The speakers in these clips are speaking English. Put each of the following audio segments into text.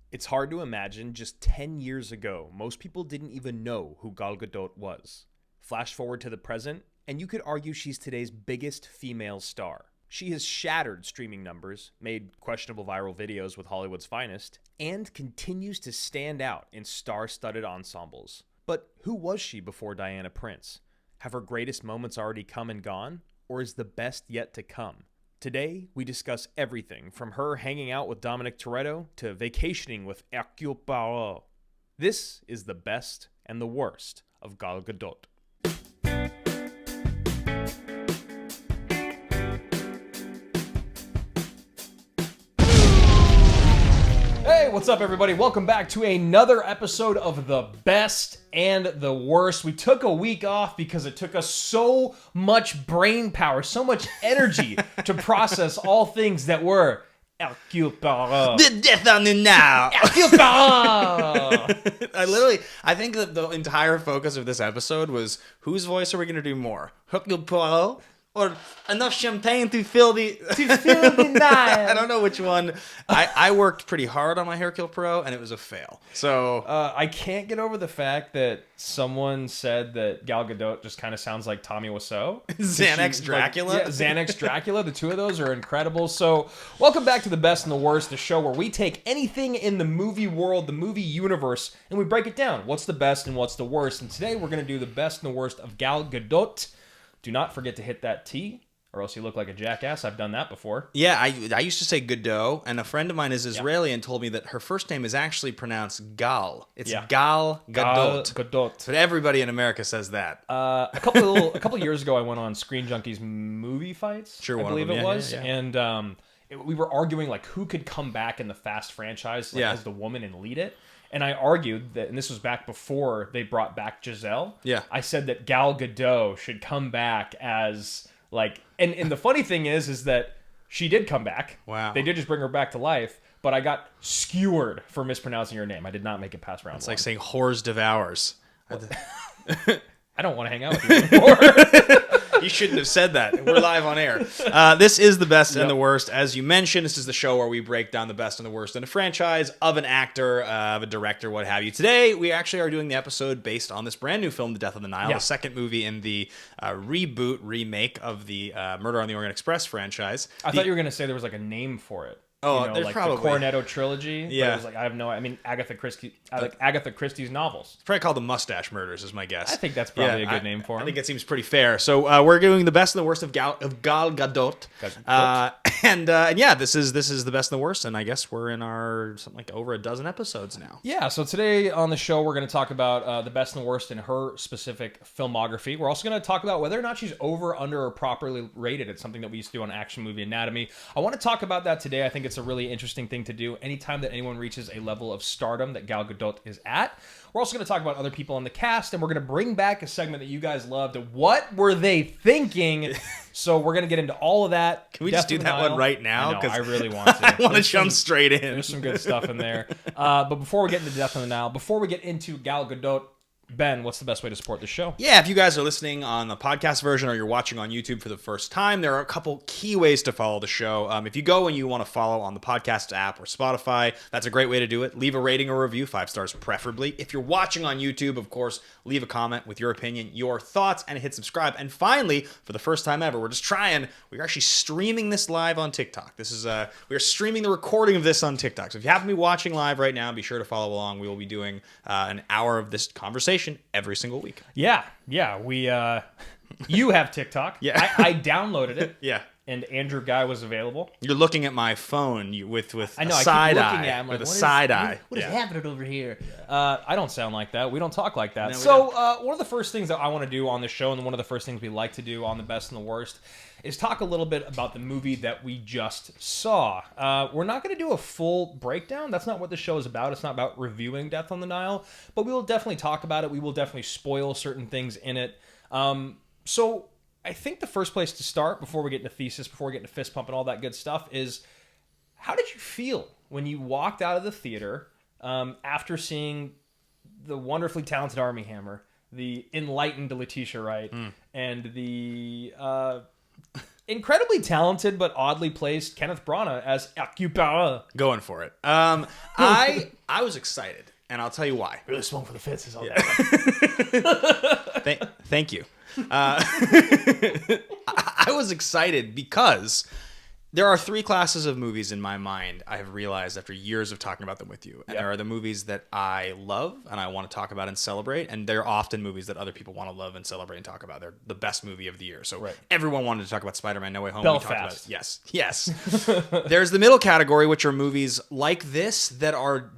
It's hard to imagine just 10 years ago, most people didn't even know who Gal Gadot was. Flash forward to the present, and you could argue she's today's biggest female star. She has shattered streaming numbers, made questionable viral videos with Hollywood's finest, and continues to stand out in star-studded ensembles. But who was she before Diana Prince? Have her greatest moments already come and gone? Or is the best yet to come? Today, we discuss everything from her hanging out with Dominic Toretto to vacationing with Hercule Poiroit. This is the best and the worst of Gal Gadot. Hey, what's up, everybody? Welcome back to another episode of The Best and the Worst. We took a week off because it took us so much brain power, so much energy to process all things that were Hercule Poirot. The death on the Nile. Hercule Poirot! I think that the entire focus of this episode was whose voice are we going to do more? Hercule Poirot or enough champagne to fill the Nile? I don't know which one. I worked pretty hard on my Hercule Poirot and it was a fail. So I can't get over the fact that someone said that Gal Gadot just kind of sounds like Tommy Wiseau. Xanax Dracula? Xanax Dracula. The two of those are incredible. So welcome back to The Best and the Worst, the show where we take anything in the movie world, the movie universe, and we break it down. What's the best and what's the worst? And today we're going to do the best and the worst of Gal Gadot. Do not forget to hit that T, or else you look like a jackass. I've done that before. yeah, I used to say Gadot, and a friend of mine is Israeli and told me that her first name is actually pronounced Gal. It's Gal Gadot. Gal Gadot. But everybody in America says that. A couple years ago, I went on Screen Junkies movie fights. Sure, I one of believe them. it Yeah, was, yeah. and we were arguing like who could come back in the Fast franchise as the woman and lead it. And I argued that, and this was back before they brought back Giselle. Yeah. I said that Gal Gadot should come back as like, and the funny thing is that she did come back. Wow. They did just bring her back to life, but I got skewered for mispronouncing her name. I did not make it past round It's one. like saying whores devours. I don't want to hang out with you anymore. You shouldn't have said that. We're live on air. This is the best and the worst. As you mentioned, this is the show where we break down the best and the worst in a franchise, of an actor, of a director, what have you. Today, we actually are doing the episode based on this brand new film, The Death on the Nile, the second movie in the remake of the Murder on the Orient Express franchise. I thought you were going to say there was like a name for it. Oh, there's like probably the Cornetto trilogy. Yeah. But it was like, I have no. I mean, Agatha Christie's novels. It's probably called The Mustache Murders, is my guess. I think that's probably a good name for him. I think it seems pretty fair. So we're doing the best and the worst of Gal Gadot. And this is the best and the worst. And I guess we're in our something like over a dozen episodes now. Yeah. So today on the show, we're going to talk about the best and the worst in her specific filmography. We're also going to talk about whether or not she's over, under, or properly rated. It's something that we used to do on Action Movie Anatomy. I want to talk about that today. I think it's a really interesting thing to do anytime that anyone reaches a level of stardom that Gal Gadot is at. We're also going to talk about other people on the cast, and we're going to bring back a segment that you guys loved. What were they thinking? So we're going to get into all of that. Can we just do that one right now? Because I really want to. I want to jump straight in. There's some good stuff in there. But before we get into Death on the Nile, before we get into Gal Gadot, Ben, what's the best way to support the show? Yeah, if you guys are listening on the podcast version or you're watching on YouTube for the first time, there are a couple key ways to follow the show. If you go and you want to follow on the podcast app or Spotify, that's a great way to do it. Leave a rating or review, 5 stars preferably. If you're watching on YouTube, of course, leave a comment with your opinion, your thoughts, and hit subscribe. And finally, for the first time ever, we're actually streaming this live on TikTok. We are streaming the recording of this on TikTok. So if you happen to be watching live right now, be sure to follow along. We will be doing an hour of this conversation every single week. Yeah. We you have TikTok. Yeah. I downloaded it. Yeah. And Andrew Ghai was available. You're looking at my phone with I know, a I keep side looking eye. at him like, With a side eye. What is happening over here? I don't sound like that. We don't talk like that. No, we So one of the first things that I want to do on the show, and one of the first things we like to do on the best and the worst, is talk a little bit about the movie that we just saw. We're not going to do a full breakdown. That's not what the show is about. It's not about reviewing Death on the Nile, but we will definitely talk about it. We will definitely spoil certain things in it. So I think the first place to start, before we get into Thesis, before we get into Fist Pump and all that good stuff, is how did you feel when you walked out of the theater after seeing the wonderfully talented Armie Hammer, the enlightened Letitia Wright, and the incredibly talented but oddly placed Kenneth Branagh as Hercule Poiroit. Going for it. I was excited, and I'll tell you why. Really swung for the fences on Thank you. I was excited because there are three classes of movies in my mind I have realized after years of talking about them with you. And there are the movies that I love and I want to talk about and celebrate. And they're often movies that other people want to love and celebrate and talk about. They're the best movie of the year. So everyone wanted to talk about Spider-Man No Way Home. Belfast. We talked about it. Yes. There's the middle category, which are movies like this that are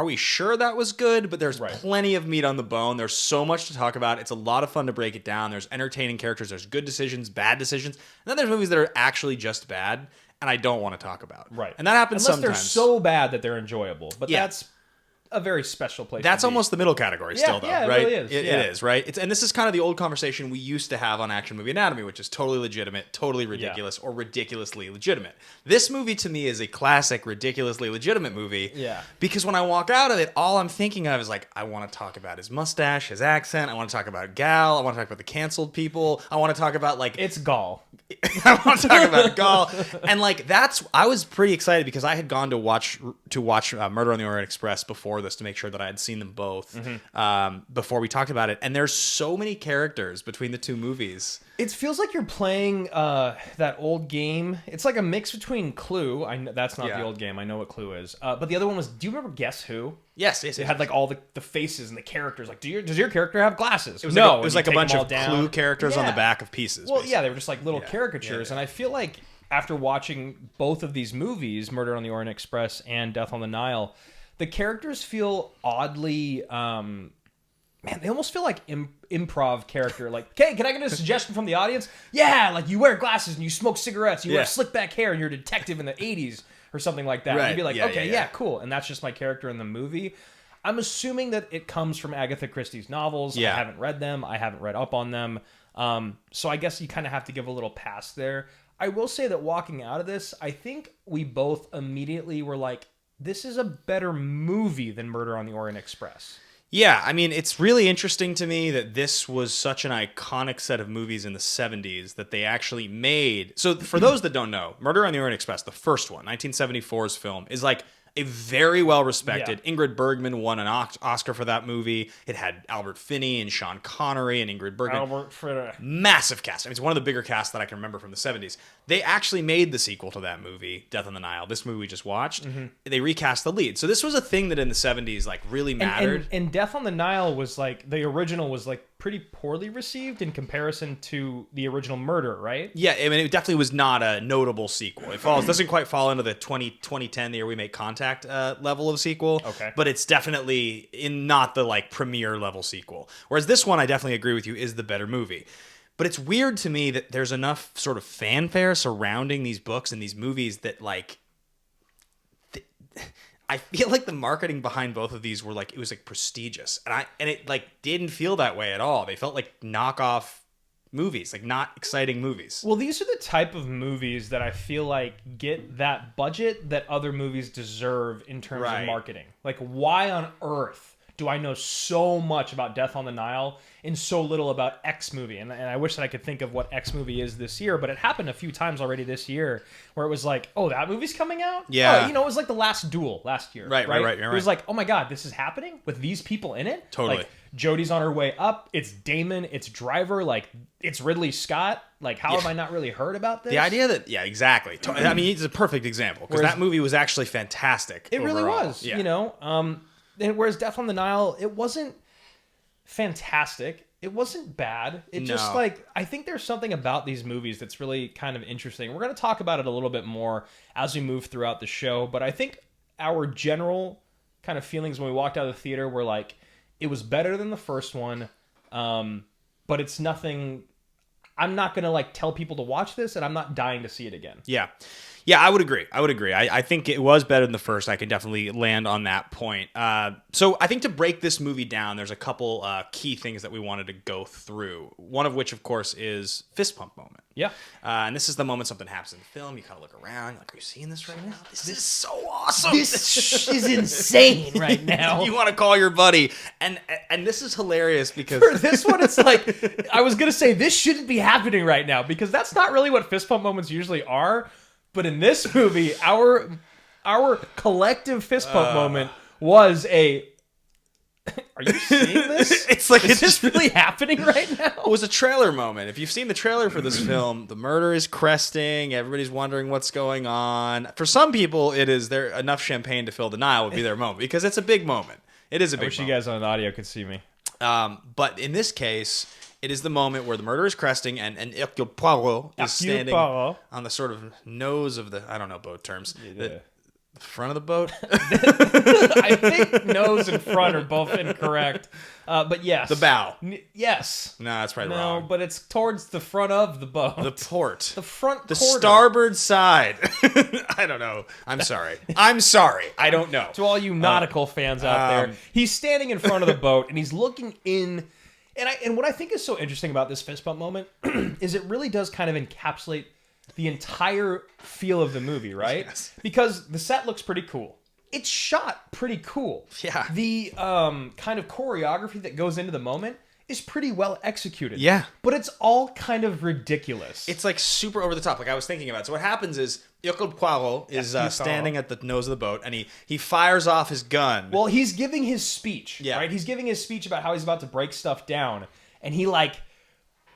we sure that was good? But there's plenty of meat on the bone. There's so much to talk about. It's a lot of fun to break it down. There's entertaining characters. There's good decisions, bad decisions. And then there's movies that are actually just bad and I don't want to talk about. Right. And that happens Unless sometimes. They're so bad that they're enjoyable. But that's a very special place. That's almost the middle category still, though, yeah, right? It really is. It is, right? And this is kind of the old conversation we used to have on Action Movie Anatomy, which is totally legitimate, totally ridiculous, or ridiculously legitimate. This movie, to me, is a classic, ridiculously legitimate movie. Yeah. Because when I walk out of it, all I'm thinking of is like, I want to talk about his mustache, his accent. I want to talk about Gal. I want to talk about the canceled people. I want to talk about like it's Gal. I want to talk about Gal, and like I was pretty excited because I had gone to watch Murder on the Orient Express before this to make sure that I had seen them both before we talked about it. And there's so many characters between the two movies. It feels like you're playing that old game. It's like a mix between Clue. That's not the old game. I know what Clue is. But the other one was. Do you remember Guess Who? Yes. It had like all the faces and the characters. Like, does your character have glasses? It was like a bunch of Clue characters on the back of pieces. Well, they were just like little caricatures. And I feel like after watching both of these movies, Murder on the Orient Express and Death on the Nile, the characters feel oddly. Man, they almost feel like improv character. Like, okay, can I get a suggestion from the audience? Yeah, like you wear glasses and you smoke cigarettes. You wear slick back hair and you're a detective in the 80s or something like that. And you'd be like, okay, cool. And that's just my character in the movie. I'm assuming that it comes from Agatha Christie's novels. I haven't read them. I haven't read up on them. So I guess you kind of have to give a little pass there. I will say that walking out of this, I think we both immediately were like, this is a better movie than Murder on the Orient Express. Yeah, I mean, it's really interesting to me that this was such an iconic set of movies in the 70s that they actually made. So for those that don't know, Murder on the Orient Express, the first one, 1974's film, is like a very well-respected. Ingrid Bergman won an Oscar for that movie. It had Albert Finney and Sean Connery and Ingrid Bergman. Massive cast. I mean, it's one of the bigger casts that I can remember from the 70s. They actually made the sequel to that movie, Death on the Nile. This movie we just watched. They recast the lead. So this was a thing that in the 70s like really mattered. And Death on the Nile was like, the original was like pretty poorly received in comparison to the original Murder, right? Yeah, I mean, it definitely was not a notable sequel. It doesn't quite fall into the 2010, the year we make contact level of sequel. Okay. But it's definitely not the like premiere level sequel. Whereas this one, I definitely agree with you, is the better movie. But it's weird to me that there's enough sort of fanfare surrounding these books and these movies that like I feel like the marketing behind both of these were like, it was like prestigious. And it like didn't feel that way at all. They felt like knockoff movies, like not exciting movies. Well, these are the type of movies that I feel like get that budget that other movies deserve in terms of marketing. Like, why on earth do I know so much about Death on the Nile and so little about X movie? And I wish that I could think of what X movie is this year, but it happened a few times already this year where it was like, oh, that movie's coming out? Yeah. Oh, it was like The Last Duel last year. Right. It was like, oh my God, this is happening with these people in it? Totally. Like, Jodie's on her way up. It's Damon. It's Driver. Like, it's Ridley Scott. Like, how have I not really heard about this? The idea that, exactly. I mean, it's a perfect example because that movie was actually fantastic. It really overall. was, And whereas Death on the Nile, it wasn't fantastic. It wasn't bad. It just like, I think there's something about these movies that's really kind of interesting. We're going to talk about it a little bit more as we move throughout the show. But I think our general kind of feelings when we walked out of the theater were like, it was better than the first one. But it's nothing. I'm not going to like tell people to watch this and I'm not dying to see it again. Yeah. Yeah, I would agree. I think it was better than the first. I can definitely land on that point. So I think to break this movie down, there's a couple key things that we wanted to go through. One of which, of course, is fist pump moment. Yeah. And this is the moment something happens in the film. You kind of look around. You're like, are you seeing this right now? This is so awesome. This is insane right now. You want to call your buddy. And this is hilarious because... For this one, it's like, I was going to say, this shouldn't be happening right now because that's not really what fist pump moments usually are. But in this movie, our collective fist pump moment was a... Are you seeing this? It's like, is this really happening right now? It was a trailer moment. If you've seen the trailer for this film, the murder is cresting. Everybody's wondering what's going on. For some people, it is there enough champagne to fill the Nile would be their moment because it's a big moment. It is a big moment. I wish you guys on audio could see me. But in this case, it is the moment where the murder is cresting and Hercule Poiroit is standing on the sort of nose of the, I don't know boat terms, the front of the boat. I think nose and front are both incorrect. But yes. The bow. Yes. No, that's probably wrong. No, but it's towards the front of the boat. The port. The front The quarter. starboard side. I don't know. I'm sorry. I don't know. To all you nautical fans out there, he's standing in front of the boat and he's looking in. And what I think is so interesting about this fist bump moment is it really does kind of encapsulate the entire feel of the movie, right? Yes. Because the set looks pretty cool. It's shot pretty cool. Yeah. The kind of choreography that goes into the moment is pretty well executed. Yeah. But it's all kind of ridiculous. It's like super over the top. Like I was thinking about. So what happens is Hercule Poiroit is standing at the nose of the boat and he fires off his gun. Well, he's giving his speech, yeah. right? He's giving his speech about how he's about to break stuff down. And he like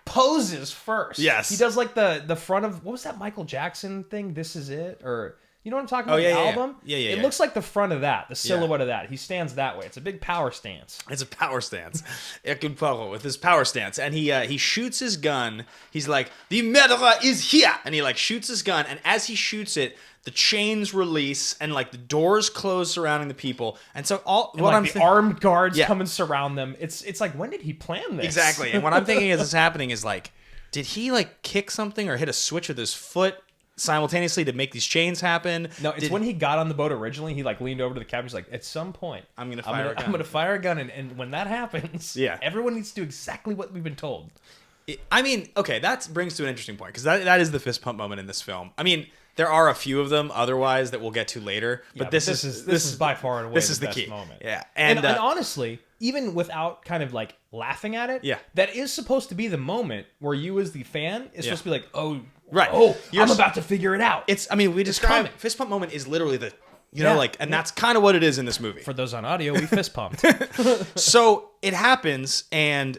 poses first. Yes. He does like the front of, what was that Michael Jackson thing? This Is It? Or... You know what I'm talking about? Yeah, the yeah, album? Yeah. It looks like the front of that, the silhouette of that. He stands that way. It's a big power stance. It's a power stance. Hercule Poirot with his power stance. And he shoots his gun. He's like, the murderer is here! And he like shoots his gun. And as he shoots it, the chains release and like the doors close surrounding the people. And so the armed guards come and surround them. It's like, when did he plan this? Exactly. And what I'm thinking as it's happening is like, did he like kick something or hit a switch with his foot simultaneously to make these chains happen? No, it's when he got on the boat originally, he like leaned over to the captain. He's like, at some point, I'm gonna fire a gun, and when that happens, everyone needs to do exactly what we've been told. Okay, that brings to an interesting point because that is the fist pump moment in this film. I mean, there are a few of them otherwise that we'll get to later, but this is by far and away the best key moment. Yeah, and honestly, even without kind of like laughing at it, that is supposed to be the moment where you as the fan is supposed to be like, oh. Right. Oh, I'm about to figure it out. We describe fist pump moment is literally the, and that's kind of what it is in this movie. For those on audio, we fist pumped. So it happens, and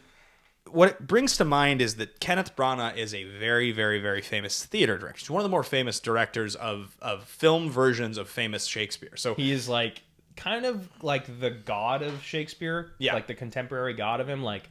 what it brings to mind is that Kenneth Branagh is a very, very, very famous theater director. He's one of the more famous directors of film versions of famous Shakespeare. So he is like kind of like the god of Shakespeare, like the contemporary god of him, like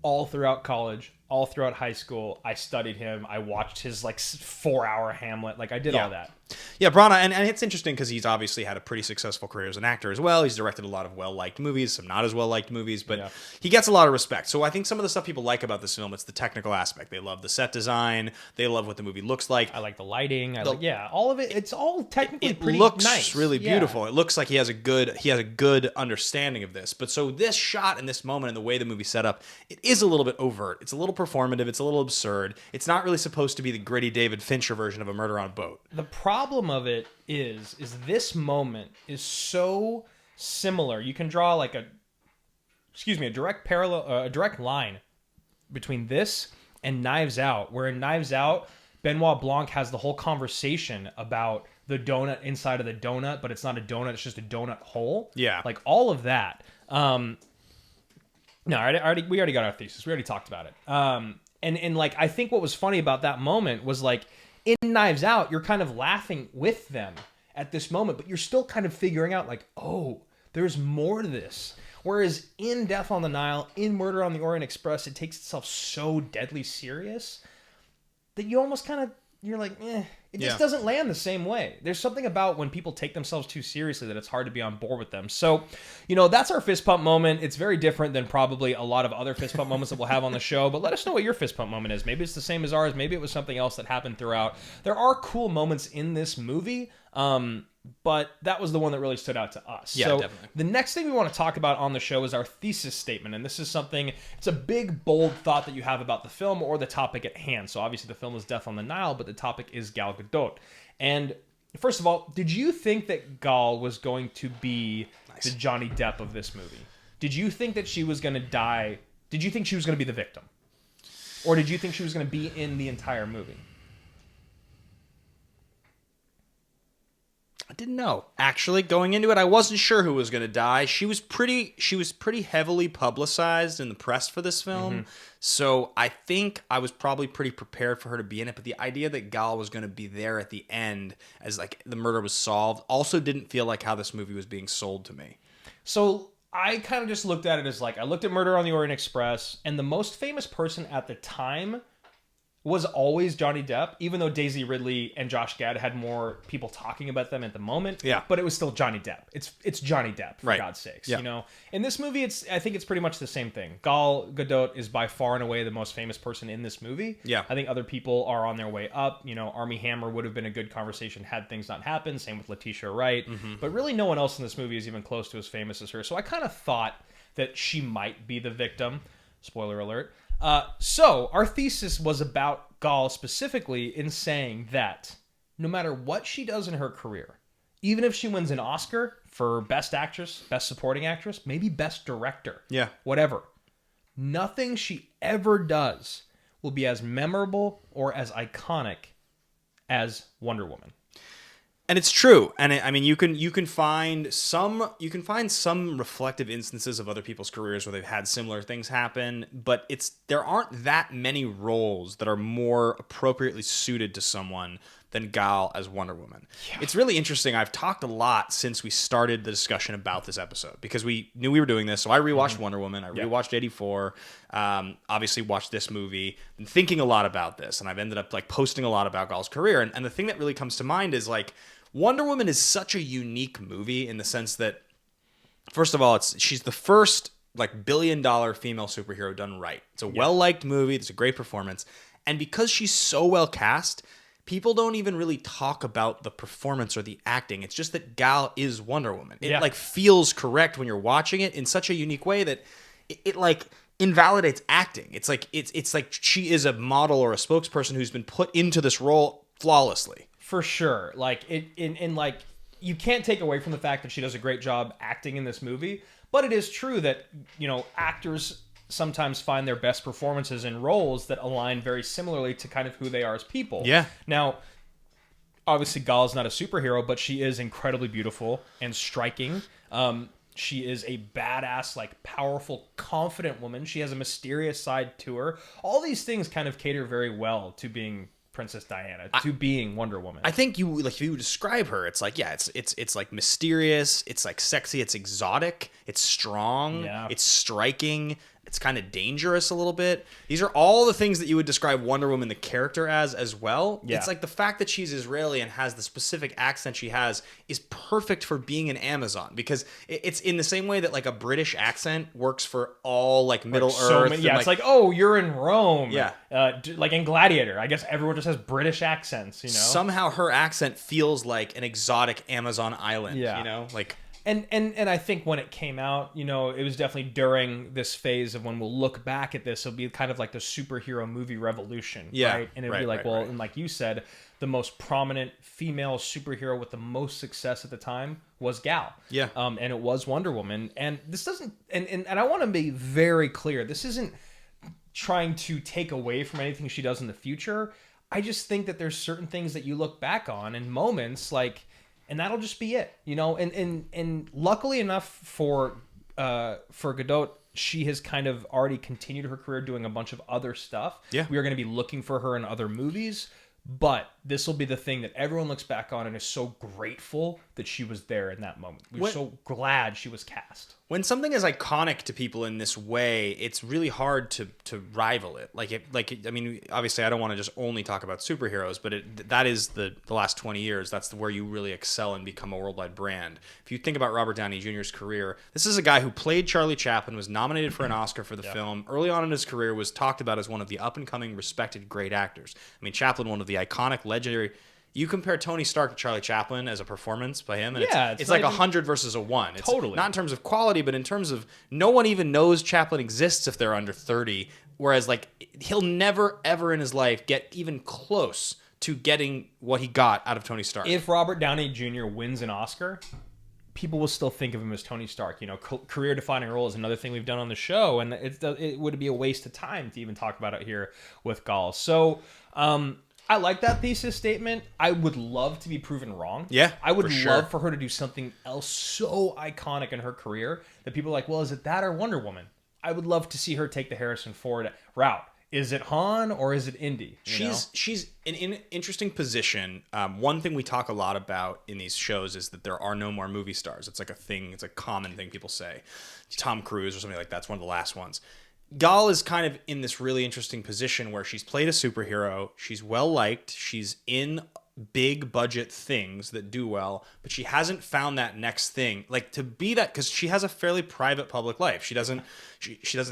all throughout college. All throughout high school, I studied him. I watched his like 4-hour Hamlet. Like I did all that. Yeah, Branagh, and it's interesting because he's obviously had a pretty successful career as an actor as well. He's directed a lot of well-liked movies, some not as well-liked movies, but he gets a lot of respect. So I think some of the stuff people like about this film, it's the technical aspect. They love the set design. They love what the movie looks like. I like the lighting. All of it. It's all technically pretty looks nice. Really beautiful. It looks like he has a good understanding of this. But so this shot and this moment and the way the movie's set up, it is a little bit overt. It's a little performative. It's a little absurd. It's not really supposed to be the gritty David Fincher version of a murder on a boat. The problem of it is this moment is so similar. You can draw like a direct parallel, a direct line between this and Knives Out, where in Knives Out, Benoit Blanc has the whole conversation about the donut inside of the donut, but it's not a donut, it's just a donut hole. Yeah. Like all of that. No, we already got our thesis. We already talked about it. And like, I think what was funny about that moment was like, in Knives Out, you're kind of laughing with them at this moment, but you're still kind of figuring out like, oh, there's more to this. Whereas in Death on the Nile, in Murder on the Orient Express, it takes itself so deadly serious that you almost kind of, you're like, It just doesn't land the same way. There's something about when people take themselves too seriously that it's hard to be on board with them. So, that's our fist pump moment. It's very different than probably a lot of other fist pump moments that we'll have on the show, but let us know what your fist pump moment is. Maybe it's the same as ours. Maybe it was something else that happened throughout. There are cool moments in this movie, but that was the one that really stood out to us. Yeah, so definitely. The next thing we want to talk about on the show is our thesis statement. And this is something, it's a big, bold thought that you have about the film or the topic at hand. So obviously the film is Death on the Nile, but the topic is Gal Gadot. And first of all, did you think that Gal was going to be the Johnny Depp of this movie? Did you think that she was going to die? Did you think she was going to be the victim? Or did you think she was going to be in the entire movie? I didn't know. Actually, going into it, I wasn't sure who was going to die. She was pretty heavily publicized in the press for this film. So I think I was probably pretty prepared for her to be in it. But the idea that Gal was going to be there at the end as like the murder was solved also didn't feel like how this movie was being sold to me. So I kind of just looked at it as like, I looked at Murder on the Orient Express, and the most famous person at the time was always Johnny Depp, even though Daisy Ridley and Josh Gad had more people talking about them at the moment. Yeah. But it was still Johnny Depp. It's Johnny Depp, for Right. God's sakes. Yeah. In this movie, I think it's pretty much the same thing. Gal Gadot is by far and away the most famous person in this movie. Yeah. I think other people are on their way up. Armie Hammer would have been a good conversation had things not happened. Same with Letitia Wright. But really no one else in this movie is even close to as famous as her. So I kind of thought that she might be the victim. Spoiler alert. So our thesis was about Gal specifically in saying that no matter what she does in her career, even if she wins an Oscar for Best Actress, Best Supporting Actress, maybe Best Director, whatever, nothing she ever does will be as memorable or as iconic as Wonder Woman. And it's true. And you can find some reflective instances of other people's careers where they've had similar things happen, but there aren't that many roles that are more appropriately suited to someone than Gal as Wonder Woman. Yeah. It's really interesting. I've talked a lot since we started the discussion about this episode because we knew we were doing this. So I rewatched Wonder Woman. I rewatched 84. Obviously watched this movie. Been thinking a lot about this, and I've ended up like posting a lot about Gal's career. And the thing that really comes to mind is like Wonder Woman is such a unique movie in the sense that, first of all, she's the first like billion-dollar female superhero done right. It's a well-liked movie. It's a great performance. And because she's so well cast, people don't even really talk about the performance or the acting. It's just that Gal is Wonder Woman. It like feels correct when you're watching it in such a unique way that it like invalidates acting. It's like she is a model or a spokesperson who's been put into this role flawlessly. For sure. Like you can't take away from the fact that she does a great job acting in this movie, but it is true that, actors sometimes find their best performances in roles that align very similarly to kind of who they are as people. Yeah. Now, obviously Gal is not a superhero, but she is incredibly beautiful and striking. She is a badass, like powerful, confident woman. She has a mysterious side to her. All these things kind of cater very well to being Princess Diana, to being Wonder Woman. I think if you describe her, it's like, it's like mysterious, it's like sexy, it's exotic, it's strong, it's striking, it's kind of dangerous a little bit. These are all the things that you would describe Wonder Woman, the character, as well. Yeah. It's like the fact that she's Israeli and has the specific accent she has is perfect for being an Amazon, because it's in the same way that like a British accent works for all like Middle Earth. It's like, oh, you're in Rome. Yeah. Like in Gladiator, I guess everyone just has British accents, Somehow her accent feels like an exotic Amazon island, like... And I think when it came out, it was definitely during this phase of when we'll look back at this, it'll be kind of like the superhero movie revolution, right? And it'll be like, and like you said, the most prominent female superhero with the most success at the time was Gal. Yeah. And it was Wonder Woman. And this doesn't, and I want to be very clear, this isn't trying to take away from anything she does in the future. I just think that there's certain things that you look back on and moments like, and that'll just be it, and luckily enough for Gadot, she has kind of already continued her career doing a bunch of other stuff. Yeah. We are going to be looking for her in other movies, But this will be the thing that everyone looks back on and is so grateful that she was there in that moment. We're so glad she was cast. When something is iconic to people in this way, it's really hard to rival it. I mean, obviously, I don't want to just only talk about superheroes, but that is the last 20 years. That's where you really excel and become a worldwide brand. If you think about Robert Downey Jr.'s career, this is a guy who played Charlie Chaplin, was nominated for an Oscar for the film. Early on in his career, was talked about as one of the up-and-coming, respected, great actors. I mean, Chaplin, one of the iconic, legendary... You compare Tony Stark to Charlie Chaplin as a performance by him, and it's like 100 versus a 1. It's totally. Not in terms of quality, but in terms of no one even knows Chaplin exists if they're under 30. Whereas, like, he'll never, ever in his life get even close to getting what he got out of Tony Stark. If Robert Downey Jr. wins an Oscar, people will still think of him as Tony Stark. You know, career-defining role is another thing we've done on the show, and it would be a waste of time to even talk about it here with Gal. So, I like that thesis statement. I would love to be proven wrong. Yeah, I would for love sure. for her to do something else so iconic in her career that people are like, well, is it that or Wonder Woman? I would love to see her take the Harrison Ford route. Is it Han or is it Indy? She's in an interesting position. One thing we talk a lot about in these shows is that there are no more movie stars. It's like a thing. It's a common thing people say. Tom Cruise or something like that's one of the last ones. Gal is kind of in this really interesting position where she's played a superhero. She's well-liked. She's in big budget things that do well, but she hasn't found that next thing. Like, to be that, because she has a fairly private public life. She doesn't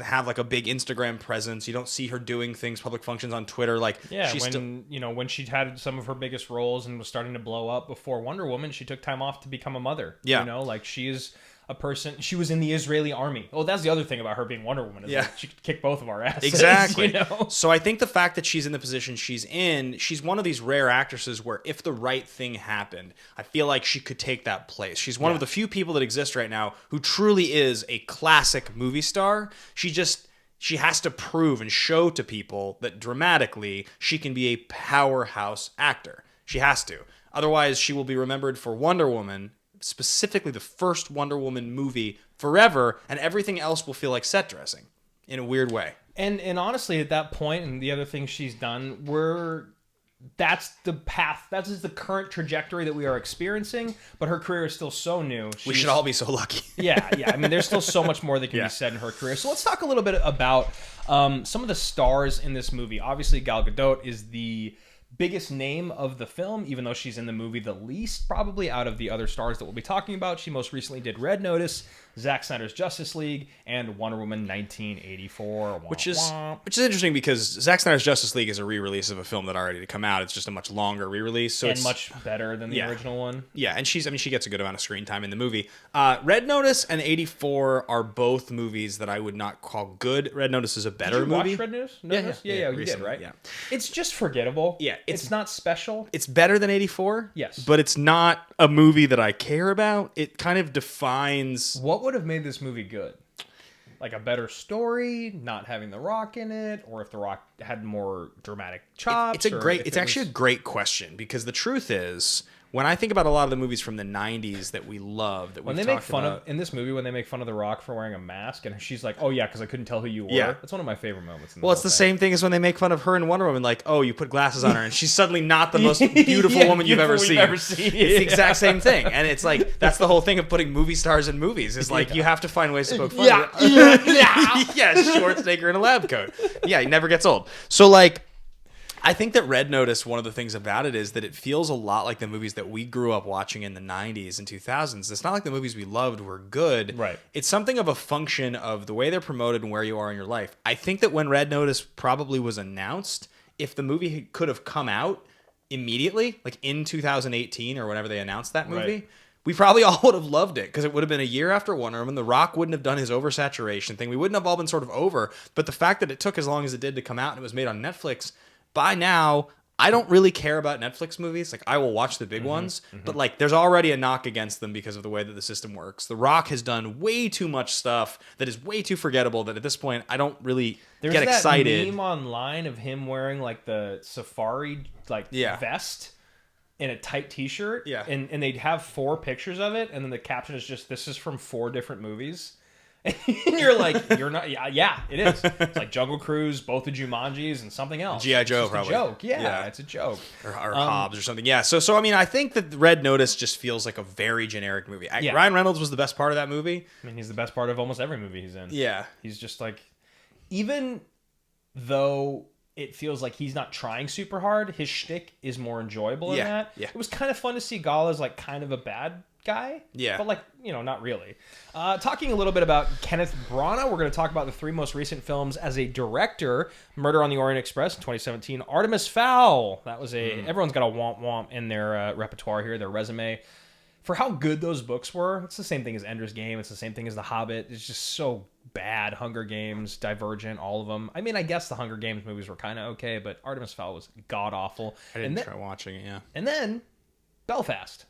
have like a big Instagram presence. You don't see her doing things, public functions on Twitter. Like, yeah, when she had some of her biggest roles and was starting to blow up before Wonder Woman, she took time off to become a mother. Yeah. You know, like she is a person. She was in the Israeli army. Oh, that's the other thing about her being Wonder Woman. Is like she could kick both of our asses. Exactly. You know? So I think the fact that she's in the position she's in, she's one of these rare actresses where if the right thing happened, I feel like she could take that place. She's one of the few people that exist right now who truly is a classic movie star. She has to prove and show to people that dramatically she can be a powerhouse actor. She has to. Otherwise, she will be remembered for Wonder Woman, specifically the first Wonder Woman movie, forever, and everything else will feel like set dressing in a weird way. And honestly, at that point, and the other things she's done, that's the path. That is the current trajectory that we are experiencing. But her career is still so new. We should all be so lucky. Yeah. I mean, there's still so much more that can be said in her career. So let's talk a little bit about some of the stars in this movie. Obviously, Gal Gadot is the biggest name of the film, even though she's in the movie the least, probably out of the other stars that we'll be talking about. She most recently did Red Notice, Zack Snyder's Justice League, and Wonder Woman 1984. Which is interesting because Zack Snyder's Justice League is a re-release of a film that already come out. It's just a much longer re-release, so it's much better than the original one. Yeah, and she gets a good amount of screen time in the movie. Red Notice and 84 are both movies that I would not call good. Red Notice is a better movie. Did you watch Red Notice? Yeah, you did, right? Yeah. It's just forgettable. Yeah, it's not special. It's better than 84. Yes. But it's not a movie that I care about. It kind of defines... What would have made this movie good? Like a better story, not having The Rock in it, or if The Rock had more dramatic chops? It's actually a great question, because the truth is, when I think about a lot of the movies from the 90s that we love, that when they make fun of in this movie, when they make fun of The Rock for wearing a mask, and she's like, "Oh yeah, because I couldn't tell who you were." Yeah. That's one of my favorite moments. Well, it's the same thing as when they make fun of her in Wonder Woman, like, "Oh, you put glasses on her, and she's suddenly not the most beautiful woman you've ever seen." It's the exact same thing, and it's like that's the whole thing of putting movie stars in movies. Is like you have to find ways to poke fun. Yeah, Schwarzenegger in a lab coat. Yeah, he never gets old. So like, I think that Red Notice, one of the things about it is that it feels a lot like the movies that we grew up watching in the 90s and 2000s. It's not like the movies we loved were good. Right. It's something of a function of the way they're promoted and where you are in your life. I think that when Red Notice probably was announced, if the movie could have come out immediately, like in 2018 or whenever they announced that movie, right, we probably all would have loved it, because it would have been a year after Wonder Woman. The Rock wouldn't have done his oversaturation thing. We wouldn't have all been sort of over. But the fact that it took as long as it did to come out and it was made on Netflix, by now, I don't really care about Netflix movies. Like, I will watch the big ones, but like, there's already a knock against them because of the way that the system works. The Rock has done way too much stuff that is way too forgettable that at this point, I don't really get excited. There's that meme online of him wearing like the safari vest in a tight t-shirt. Yeah. And they'd have 4 pictures of it, and then the caption is just, "This is from 4 different movies." And you're like, you're not. Yeah, it is. It's like Jungle Cruise, both the Jumanjis, and something else. G.I. Joe, it's probably. A joke. Yeah, it's a joke. Or Hobbs or something. Yeah. So I mean, I think that Red Notice just feels like a very generic movie. Ryan Reynolds was the best part of that movie. I mean, he's the best part of almost every movie he's in. Yeah. He's just like, even though it feels like he's not trying super hard, his shtick is more enjoyable in that. Yeah. It was kind of fun to see Gal as like kind of a bad guy. Yeah. But like, not really. Talking a little bit about Kenneth Branagh, we're going to talk about the 3 most recent films as a director. Murder on the Orient Express in 2017. Artemis Fowl. That was everyone's got a womp womp in their repertoire here, their resume. For how good those books were, it's the same thing as Ender's Game. It's the same thing as The Hobbit. It's just so bad. Hunger Games, Divergent, all of them. I mean, I guess the Hunger Games movies were kind of okay, but Artemis Fowl was god-awful. I didn't try watching it, yeah. And then, Belfast.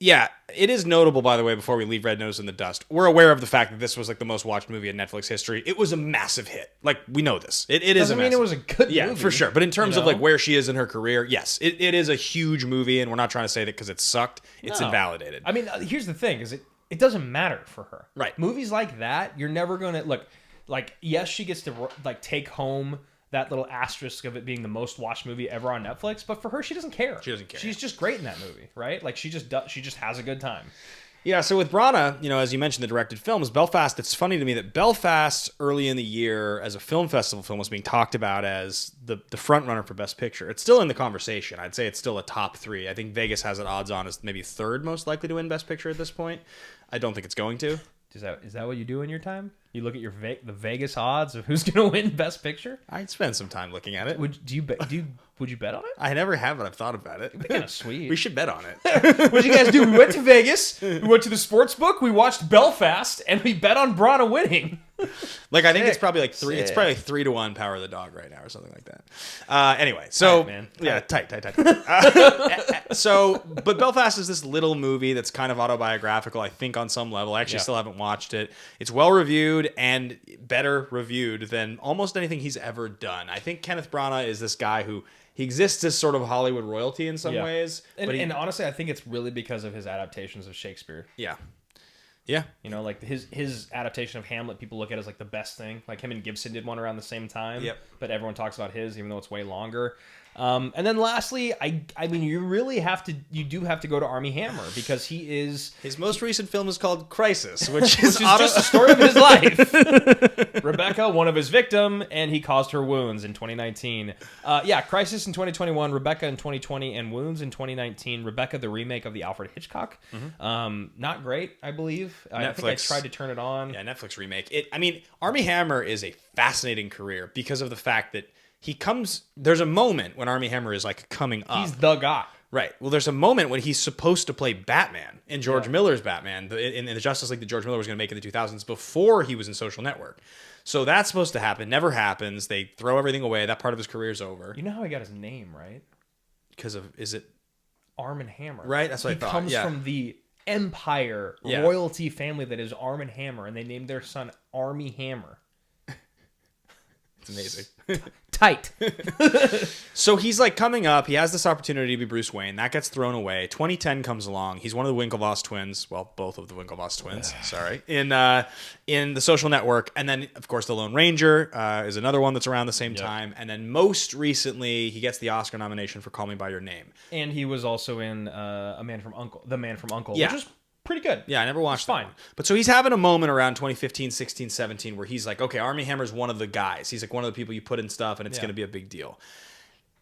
Yeah, it is notable, by the way, before we leave Red Notice in the dust. We're aware of the fact that this was like the most watched movie in Netflix history. It was a massive hit. Like, we know this. It is Doesn't a massive mean it was a good movie. Yeah, for sure. But in terms of like where she is in her career, yes, it is a huge movie, and we're not trying to say that because it sucked. It's invalidated. I mean, here's the thing, is it doesn't matter for her. Right. Movies like that, you're never going to, look, like, yes, she gets to like take home that little asterisk of it being the most watched movie ever on Netflix, but for her, she doesn't care. She doesn't care. She's just great in that movie, right? Like, she just has a good time. Yeah, so with Branagh, as you mentioned, the directed films, Belfast, it's funny to me that Belfast early in the year as a film festival film was being talked about as the front runner for Best Picture. It's still in the conversation. I'd say it's still a top 3. I think Vegas has it odds on as maybe 3rd most likely to win Best Picture at this point. I don't think it's going to. Is that what you do in your time? You look at the Vegas odds of who's going to win Best Picture? I'd spend some time looking at it. Would you bet on it? I never have, but I've thought about it. It'd be kind of sweet. We should bet on it. What did you guys do? We went to Vegas. We went to the sports book. We watched Belfast, and we bet on Branagh winning. Like, I think it's probably like 3. It's probably like 3-1 Power of the Dog right now, or something like that. Anyway, so tight, man. Yeah, tight. But Belfast is this little movie that's kind of autobiographical, I think, on some level. I actually still haven't watched it. It's well reviewed and better reviewed than almost anything he's ever done. I think Kenneth Branagh is this guy who he exists as sort of Hollywood royalty in some ways. And honestly, I think it's really because of his adaptations of Shakespeare. Yeah. Yeah. Like his adaptation of Hamlet, people look at as like the best thing. Like him and Gibson did one around the same time. Yep. But everyone talks about his, even though it's way longer. And then lastly, I mean, you do have to go to Armie Hammer because he is... His most recent film is called Crisis, which is just the story of his life. Rebecca, one of his victims, and he caused her wounds in 2019. Crisis in 2021, Rebecca in 2020, and Wounds in 2019. Rebecca, the remake of the Alfred Hitchcock. Not great, I believe. I think I tried to turn it on. Yeah, Netflix remake. Armie Hammer is a fascinating career because of the fact that there's a moment when Armie Hammer is like coming up. He's the guy. Right. Well, there's a moment when he's supposed to play Batman in George Miller's Batman, in the Justice League that George Miller was going to make in the 2000s before he was in Social Network. So that's supposed to happen. Never happens. They throw everything away. That part of his career is over. You know how he got his name, right? Is it Arm and Hammer? Right. That's what I thought. He comes from the Empire royalty family that is Arm and Hammer, and they named their son Armie Hammer. It's amazing. Tight. So he's like coming up. He has this opportunity to be Bruce Wayne. That gets thrown away. 2010 comes along. He's one of the Winklevoss twins. Well, both of the Winklevoss twins. Sorry. In the Social Network. And then, of course, The Lone Ranger is another one that's around the same time. And then most recently, he gets the Oscar nomination for Call Me By Your Name. And he was also in The Man from U.N.C.L.E., Yeah. which is pretty good. Yeah, I never watched that fine. one. But so he's having a moment around 2015, 16, 17 where he's like, okay, Armie Hammer's one of the guys. He's like one of the people you put in stuff and it's going to be a big deal.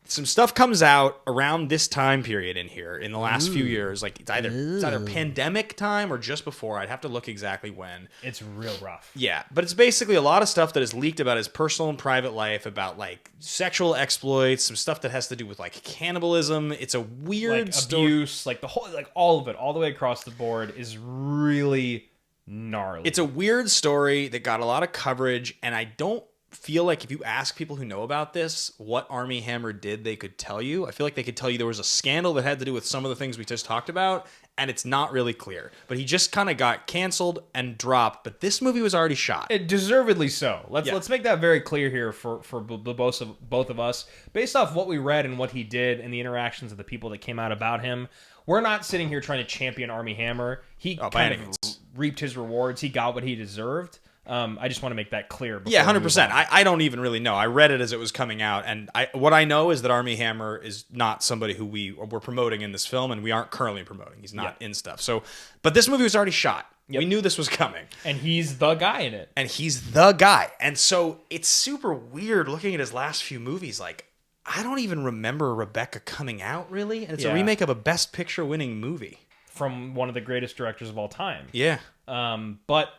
Some stuff comes out around this time period in here in the last few years. Like it's either pandemic time or just before. I'd have to look exactly when. It's real rough. Yeah, but it's basically a lot of stuff that is leaked about his personal and private life, about like sexual exploits, some stuff that has to do with like cannibalism. It's a weird abuse, like the whole, like all of it, all the way across the board is really gnarly. It's a weird story that got a lot of coverage, and I don't feel like if you ask people who know about this what Armie Hammer did, they could tell you. I feel like they could tell you there was a scandal that had to do with some of the things we just talked about, and it's not really clear. But he just kind of got canceled and dropped. But this movie was already shot. Deservedly so. Let's make that very clear here for both of us. Based off what we read and what he did and the interactions of the people that came out about him, we're not sitting here trying to champion Armie Hammer. He kind of reaped his rewards. He got what he deserved. I just want to make that clear. Yeah, 100%. I don't even really know. I read it as it was coming out, and what I know is that Armie Hammer is not somebody who we're promoting in this film, and we aren't currently promoting. He's not in stuff. So, but this movie was already shot. Yep. We knew this was coming. And he's the guy in it. And so it's super weird looking at his last few movies. Like, I don't even remember Rebecca coming out, really. And it's a remake of a Best Picture winning movie. From one of the greatest directors of all time. Yeah. But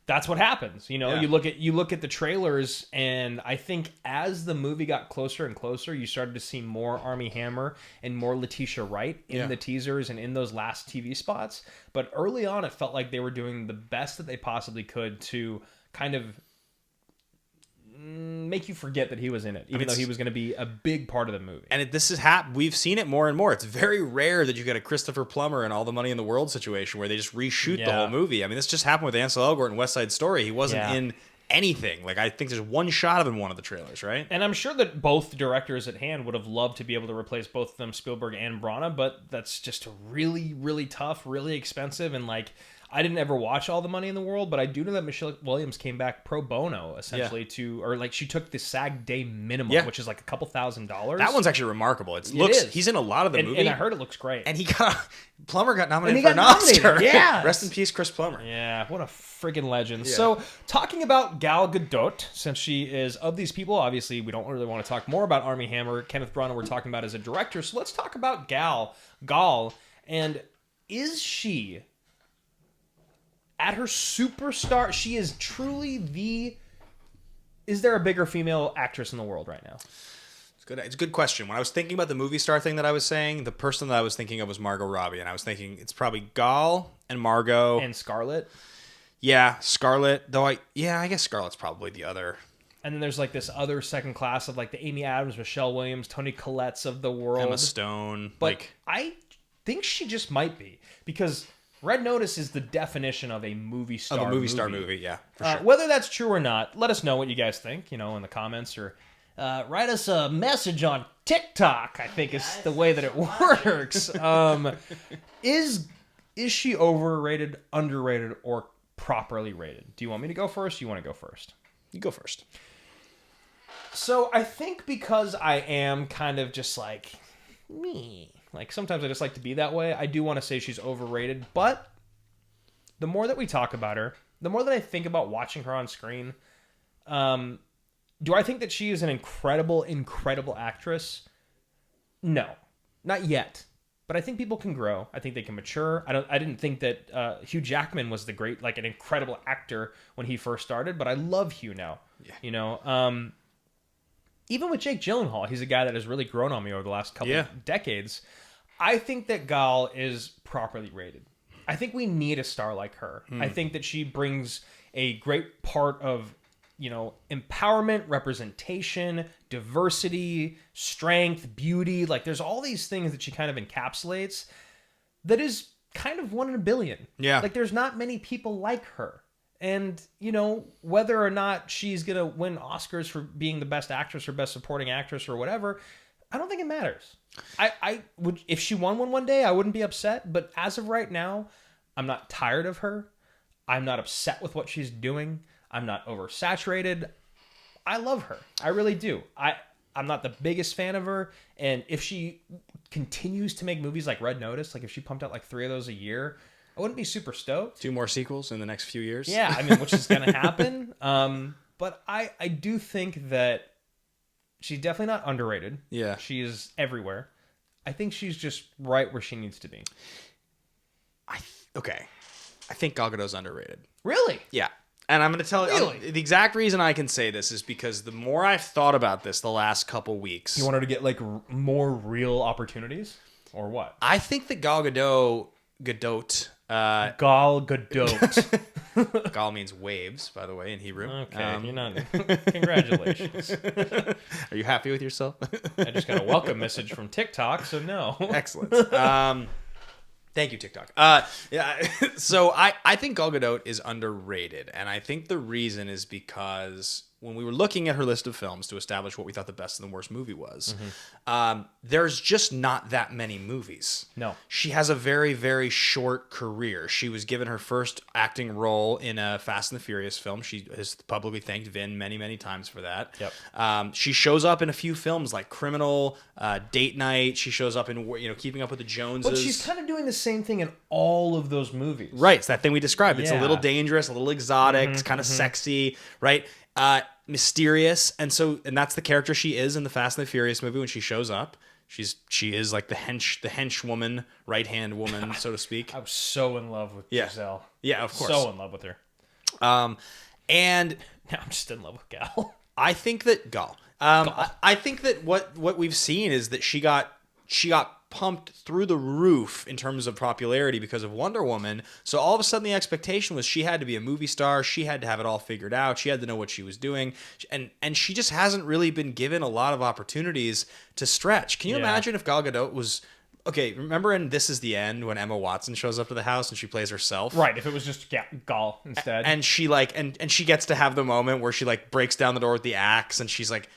that's what happens. You know, you look at the trailers, and I think as the movie got closer and closer, you started to see more Armie Hammer and more Letitia Wright in the teasers and in those last TV spots. But early on, it felt like they were doing the best that they possibly could to kind of make you forget that he was in it, even though he was going to be a big part of the movie. And this is we've seen it more and more. It's very rare that you get a Christopher Plummer and All the Money in the World situation where they just reshoot the whole movie. I mean, this just happened with Ansel Elgort in West Side Story. He wasn't in anything. Like, I think there's one shot of him in one of the trailers, right? And I'm sure that both directors at hand would have loved to be able to replace both of them, Spielberg and Branagh, but that's just really, really tough, really expensive, and like, I didn't ever watch All the Money in the World, but I do know that Michelle Williams came back pro bono, essentially, she took the SAG day minimum, which is like a couple $1,000s. That one's actually remarkable. He's in a lot of the movie. And I heard it looks great. And Plummer got nominated for an Oscar. Yeah. Rest in peace, Chris Plummer. Yeah, what a freaking legend. Yeah. So, talking about Gal Gadot, since she is of these people, obviously we don't really want to talk more about Armie Hammer. Kenneth Branagh we're talking about as a director. So let's talk about Gal, and is she... at her superstar, she is truly is there a bigger female actress in the world right now? It's a good question. When I was thinking about the movie star thing that I was saying, the person that I was thinking of was Margot Robbie, and I was thinking it's probably Gal and Margot. And Scarlett? Yeah, Scarlett, I guess Scarlett's probably the other. And then there's like this other second class of like the Amy Adams, Michelle Williams, Toni Collette's of the world. Emma Stone. But I think she just might be, because Red Notice is the definition of a movie star movie. Of a movie star movie, yeah, for sure. Whether that's true or not, let us know what you guys think, in the comments, or write us a message on TikTok, I think is the way that it works. Is she overrated, underrated, or properly rated? Do you want me to go first? Or you want to go first? You go first. So I think because I am kind of just like me. Like, sometimes I just like to be that way. I do want to say she's overrated, but the more that we talk about her, the more that I think about watching her on screen, do I think that she is an incredible, incredible actress? No, not yet. But I think people can grow. I think they can mature. I didn't think that Hugh Jackman was an incredible actor when he first started, but I love Hugh now. Yeah. Even with Jake Gyllenhaal, he's a guy that has really grown on me over the last couple of decades. I think that Gal is properly rated. I think we need a star like her. I think that she brings a great part of, empowerment, representation, diversity, strength, beauty. Like, there's all these things that she kind of encapsulates that is kind of one in a billion. Yeah. Like, there's not many people like her. And, whether or not she's going to win Oscars for being the best actress or best supporting actress or whatever, I don't think it matters. I would, if she won one day, I wouldn't be upset. But as of right now, I'm not tired of her. I'm not upset with what she's doing. I'm not oversaturated. I love her. I really do. I'm not the biggest fan of her. And if she continues to make movies like Red Notice, like if she pumped out like 3 of those a year, I wouldn't be super stoked. 2 more sequels in the next few years. Yeah, I mean, which is going to happen. But I do think that she's definitely not underrated. Yeah. She is everywhere. I think she's just right where she needs to be. Okay. I think Gal Gadot's underrated. Really? Yeah. And I'm going to tell you, the exact reason I can say this is because the more I've thought about this the last couple weeks. You want her to get like more real opportunities? Or what? I think that Gal Gadot... Gal Gadot. Gal means waves, by the way, in Hebrew. Okay, you're not. Congratulations. Are you happy with yourself? I just got a welcome message from TikTok, so no. Excellent. Thank you, TikTok. Yeah. So I think Gal Gadot is underrated, and I think the reason is because when we were looking at her list of films to establish what we thought the best and the worst movie was, there's just not that many movies. No. She has a very, very short career. She was given her first acting role in a Fast and the Furious film. She has publicly thanked Vin many, many times for that. Yep. She shows up in a few films like Criminal, Date Night. She shows up in Keeping Up with the Joneses. But she's kind of doing the same thing in all of those movies. Right. It's that thing we described. It's a Yeah. little dangerous, a little exotic, it's kind of sexy, right? Mysterious, and that's the character she is in the Fast and the Furious movie when she shows up. She is like the hench woman, right hand woman, so to speak. I was so in love with Giselle. Yeah, of course. So in love with her. And Now I'm just in love with Gal. I think that I think that what we've seen is that she got pumped through the roof in terms of popularity because of Wonder Woman. So all of a sudden the expectation was she had to be a movie star. She had to have it all figured out. She had to know what she was doing. And she just hasn't really been given a lot of opportunities to stretch. Can you imagine if Gal Gadot was... Okay, remember in This Is the End when Emma Watson shows up to the house and she plays herself? Right, if it was just Gal instead. And she and she gets to have the moment where she like breaks down the door with the axe and she's like...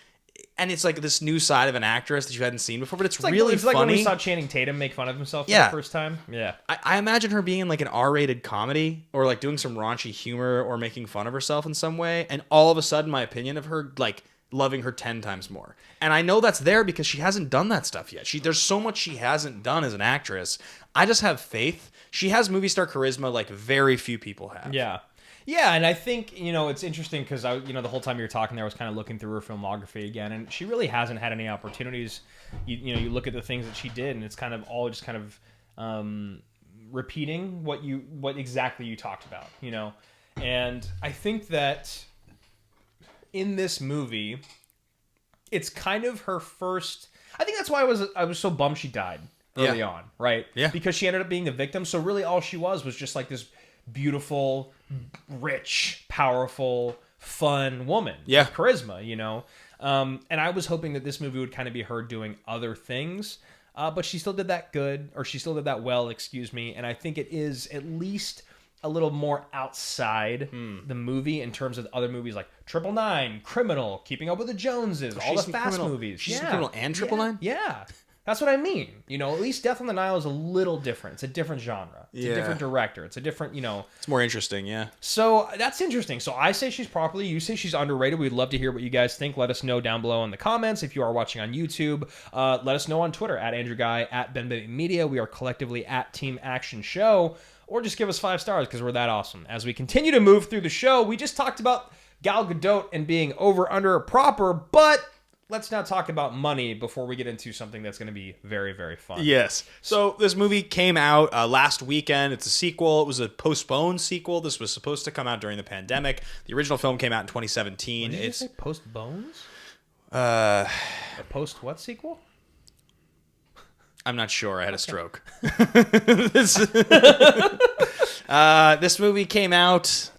And it's like this new side of an actress that you hadn't seen before, but it's really funny. Like when we saw Channing Tatum make fun of himself for the first time. Yeah. I imagine her being in like an R-rated comedy or like doing some raunchy humor or making fun of herself in some way. And all of a sudden my opinion of her, like loving her 10 times more. And I know that's there because she hasn't done that stuff yet. There's so much she hasn't done as an actress. I just have faith. She has movie star charisma like very few people have. Yeah. Yeah, and I think, it's interesting because, the whole time you were talking there, I was kind of looking through her filmography again, and she really hasn't had any opportunities. You look at the things that she did, and it's kind of all just kind of repeating what exactly you talked about, And I think that in this movie, it's kind of her first... I think that's why I was so bummed she died early on, right? Yeah. Because she ended up being the victim, so really all she was just like this beautiful, rich, powerful, fun woman. Yeah. With charisma, And I was hoping that this movie would kind of be her doing other things, but she still did that she still did that well, excuse me. And I think it is at least a little more outside the movie in terms of other movies like 999, Criminal, Keeping Up with the Joneses, all the Fast movies. She's in Criminal and 999? Yeah. That's what I mean. At least Death on the Nile is a little different. It's a different genre. It's a different director. It's a different, It's more interesting, yeah. So that's interesting. So I say she's properly. You say she's underrated. We'd love to hear what you guys think. Let us know down below in the comments. If you are watching on YouTube, let us know on Twitter, @AndrewGhai, @BenBateMedia. We are collectively @Team Action Show. Or just give us 5 stars because we're that awesome. As we continue to move through the show, we just talked about Gal Gadot and being over, under, proper, but... let's now talk about money before we get into something that's going to be very, very fun. Yes. So this movie came out last weekend. It's a sequel. It was a postponed sequel. This was supposed to come out during the pandemic. The original film came out in 2017. Did you say postbones? A post what sequel? I'm not sure. I had a stroke. This movie came out.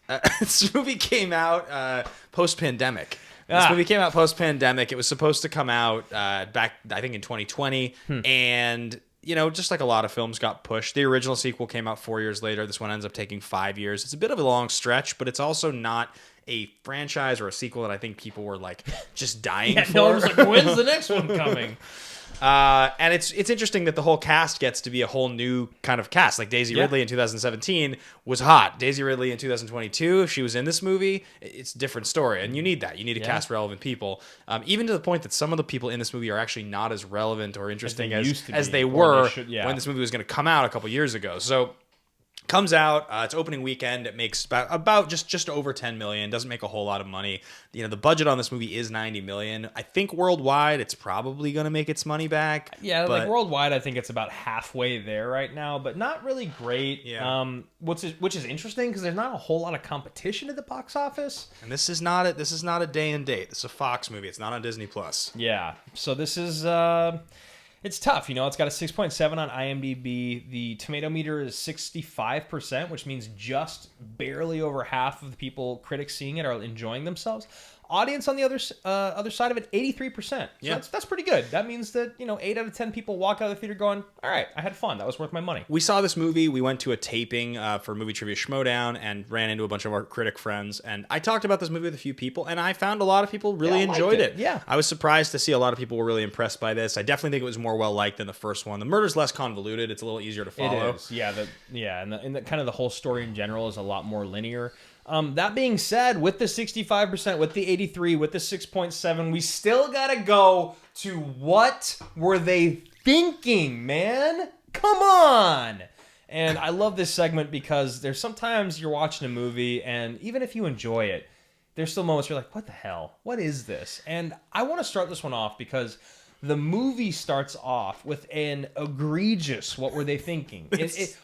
Post-pandemic. This movie came out post-pandemic. It was supposed to come out back, I think, in 2020. And, just like a lot of films got pushed. The original sequel came out 4 years later. This one ends up taking 5 years. It's a bit of a long stretch, but it's also not a franchise or a sequel that I think people were, like, just dying for. No one was like, when's the next one coming? And it's interesting that the whole cast gets to be a whole new kind of cast. Like Daisy Ridley in 2017 was hot. Daisy Ridley in 2022, if she was in this movie, it's a different story. And you need that. You need to cast relevant people. Even to the point that some of the people in this movie are actually not as relevant or interesting as they were when this movie was going to come out a couple years ago. So comes out, its opening weekend, it makes about just over 10 million. Doesn't make a whole lot of money. The budget on this movie is 90 million. I think worldwide it's probably going to make its money back. Yeah, like worldwide I think it's about halfway there right now, but not really great. Yeah. Which is interesting because there's not a whole lot of competition at the box office. And this is not a day and date. This is a Fox movie. It's not on Disney Plus. Yeah. So this is it's tough, It's got a 6.7 on IMDb. The tomato meter is 65%, which means just barely over half of the critics seeing it are enjoying themselves. Audience on the other side of it, 83%. So Yeah. that's pretty good. That means that 8 out of 10 people walk out of the theater going, all right, I had fun. That was worth my money. We saw this movie. We went to a taping for Movie Trivia Schmodown and ran into a bunch of our critic friends. And I talked about this movie with a few people, and I found a lot of people really enjoyed it. Yeah. I was surprised to see a lot of people were really impressed by this. I definitely think it was more well-liked than the first one. The murder's less convoluted. It's a little easier to follow. It is. Yeah, and the kind of the whole story in general is a lot more linear. That being said, with the 65%, with the 83, with the 6.7, we still gotta go to what were they thinking, man? Come on! And I love this segment because there's sometimes you're watching a movie, and even if you enjoy it, there's still moments where you're like, what the hell? What is this? And I want to start this one off because the movie starts off with an egregious what were they thinking?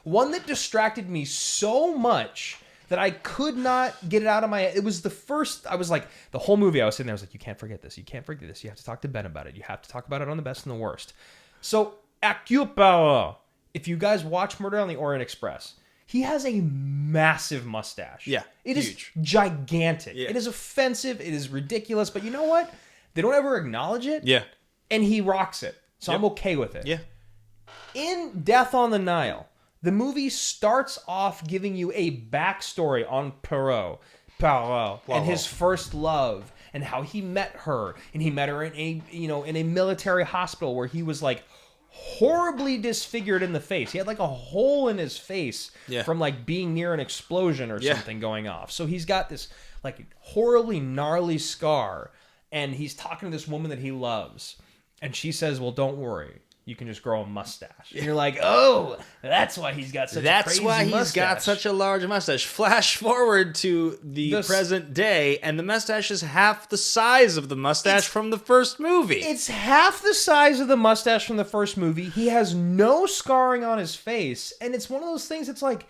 One that distracted me so much that I could not get it out of my head. It was the first, I was like, the whole movie I was sitting there, I was like, you can't forget this. You can't forget this. You have to talk to Ben about it. You have to talk about it on the best and the worst. So, Hercule Poiroit, if you guys watch Murder on the Orient Express, he has a massive mustache. Yeah, it huge. is gigantic. Yeah. It is offensive. It is ridiculous. But you know what? They don't ever acknowledge it. Yeah. And he rocks it. So Yep. I'm okay with it. Yeah. In Death on the Nile, the movie starts off giving you a backstory on Poirot and his first love and how he met her, and he met her in a military hospital where he was like horribly disfigured in the face. He had like a hole in his face from like being near an explosion or something going off. So he's got this like horribly gnarly scar, and he's talking to this woman that he loves, and she says, "Well, don't worry. You can just grow a mustache." And you're like, oh, that's why he's got such a crazy mustache. He's got such a large mustache. Flash forward to the present day, and the mustache is half the size of the mustache from the first movie. It's half the size of the mustache from the first movie. He has no scarring on his face, and it's one of those things that's like,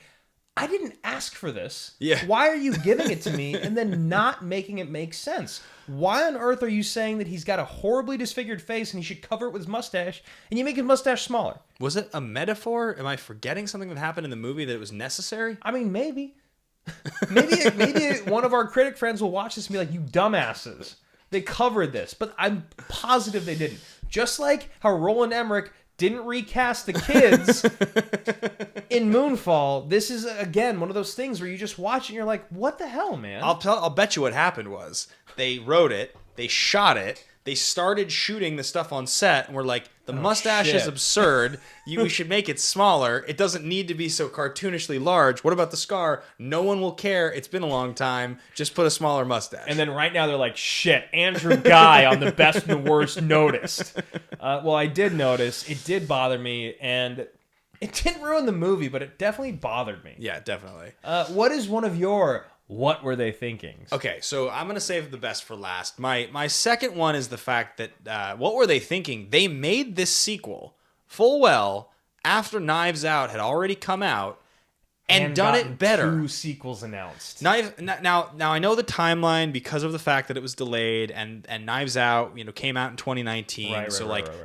I didn't ask for this. Yeah. Why are you giving it to me and then not making it make sense? Why on earth are you saying that he's got a horribly disfigured face and he should cover it with his mustache, and you make his mustache smaller? Was it a metaphor? Am I forgetting something that happened in the movie that it was necessary? I mean, maybe. maybe one of our critic friends will watch this and be like, you dumbasses. They covered this, but I'm positive they didn't. Just like how Roland Emmerich didn't recast the kids in Moonfall, this is, again, one of those things where you just watch it and you're like, what the hell, man? I'll bet you what happened was they wrote it, they shot it, they started shooting the stuff on set, and we're like, the mustache is absurd. We should make it smaller. It doesn't need to be so cartoonishly large. What about the scar? No one will care. It's been a long time. Just put a smaller mustache. And then right now they're like, shit, Andrew Ghai on the best and the worst noticed. Well, I did notice. It did bother me, and it didn't ruin the movie, but it definitely bothered me. Yeah, definitely. What is one of your what were they thinking? Okay, so I'm going to save the best for last. My second one is the fact that what were they thinking? They made this sequel full well after Knives Out had already come out and done it better. 2 sequels announced. Now I know the timeline because of the fact that it was delayed and Knives Out, came out in 2019. Right.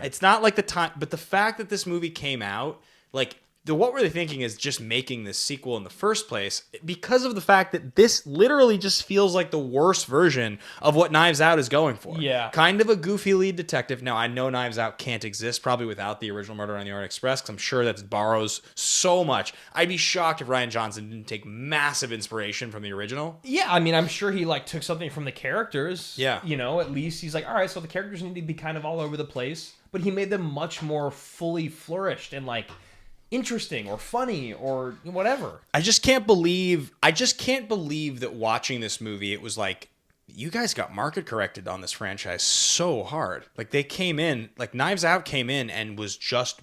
It's not like the time, but the fact that this movie came out, like, the what were they thinking is just making this sequel in the first place because of the fact that this literally just feels like the worst version of what Knives Out is going for. Yeah. Kind of a goofy lead detective. Now, I know Knives Out can't exist probably without the original Murder on the Orient Express because I'm sure that borrows so much. I'd be shocked if Rian Johnson didn't take massive inspiration from the original. Yeah, I mean, I'm sure he took something from the characters. Yeah. At least he's like, all right, so the characters need to be kind of all over the place, but he made them much more fully flourished and interesting or funny or whatever. I just can't believe that watching this movie, it was like, you guys got market corrected on this franchise so hard. Like, they came in, like, Knives Out came in and was just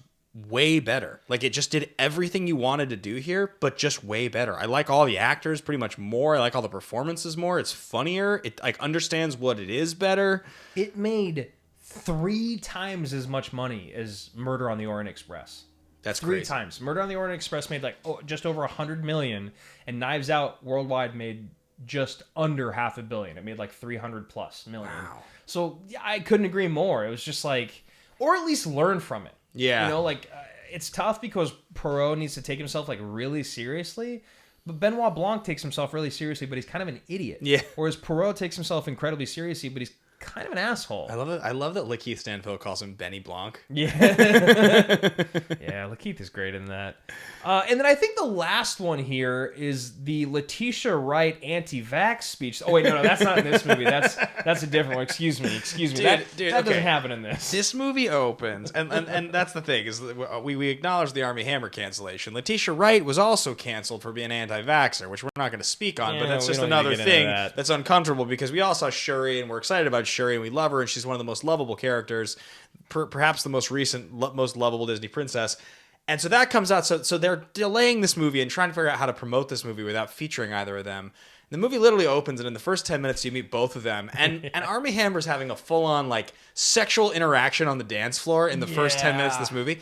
way better. Like, it just did everything you wanted to do here, but just way better. I like all the actors pretty much more. I like all the performances more. It's funnier. It understands what it is better. It made 3 times as much money as Murder on the Orient Express. That's 3 crazy. times. Murder on the Orient Express made just over $100 million, and Knives Out worldwide made just under $500 million. It made like $300+ million. Wow. So yeah, I couldn't agree more. It was just like, or at least learn from it. Yeah. It's tough because Poirot needs to take himself really seriously, But Benoit Blanc takes himself really seriously, but he's kind of an idiot. Yeah. Whereas Poirot takes himself incredibly seriously, but he's kind of an asshole. I love it. I love that Lakeith Stanfield calls him Benny Blanc. Yeah. Yeah, Lakeith is great in that. And then I think the last one here is the Letitia Wright anti-vax speech. Oh, wait, no, that's not in this movie. That's a different one. Excuse me. Dude, that okay. doesn't happen in this. This movie opens, and that's the thing, is we acknowledge the Armie Hammer cancellation. Letitia Wright was also canceled for being anti-vaxxer, which we're not going to speak on, but that's just another thing that's uncomfortable, because we all saw Shuri, and we're excited about Shuri, and we love her, and she's one of the most lovable characters, perhaps the most recent, most lovable Disney princess. And so that comes out, so they're delaying this movie and trying to figure out how to promote this movie without featuring either of them. The movie literally opens, and in the first 10 minutes, you meet both of them. And Armie Hammer's having a full-on, like, sexual interaction on the dance floor in the first 10 minutes of this movie.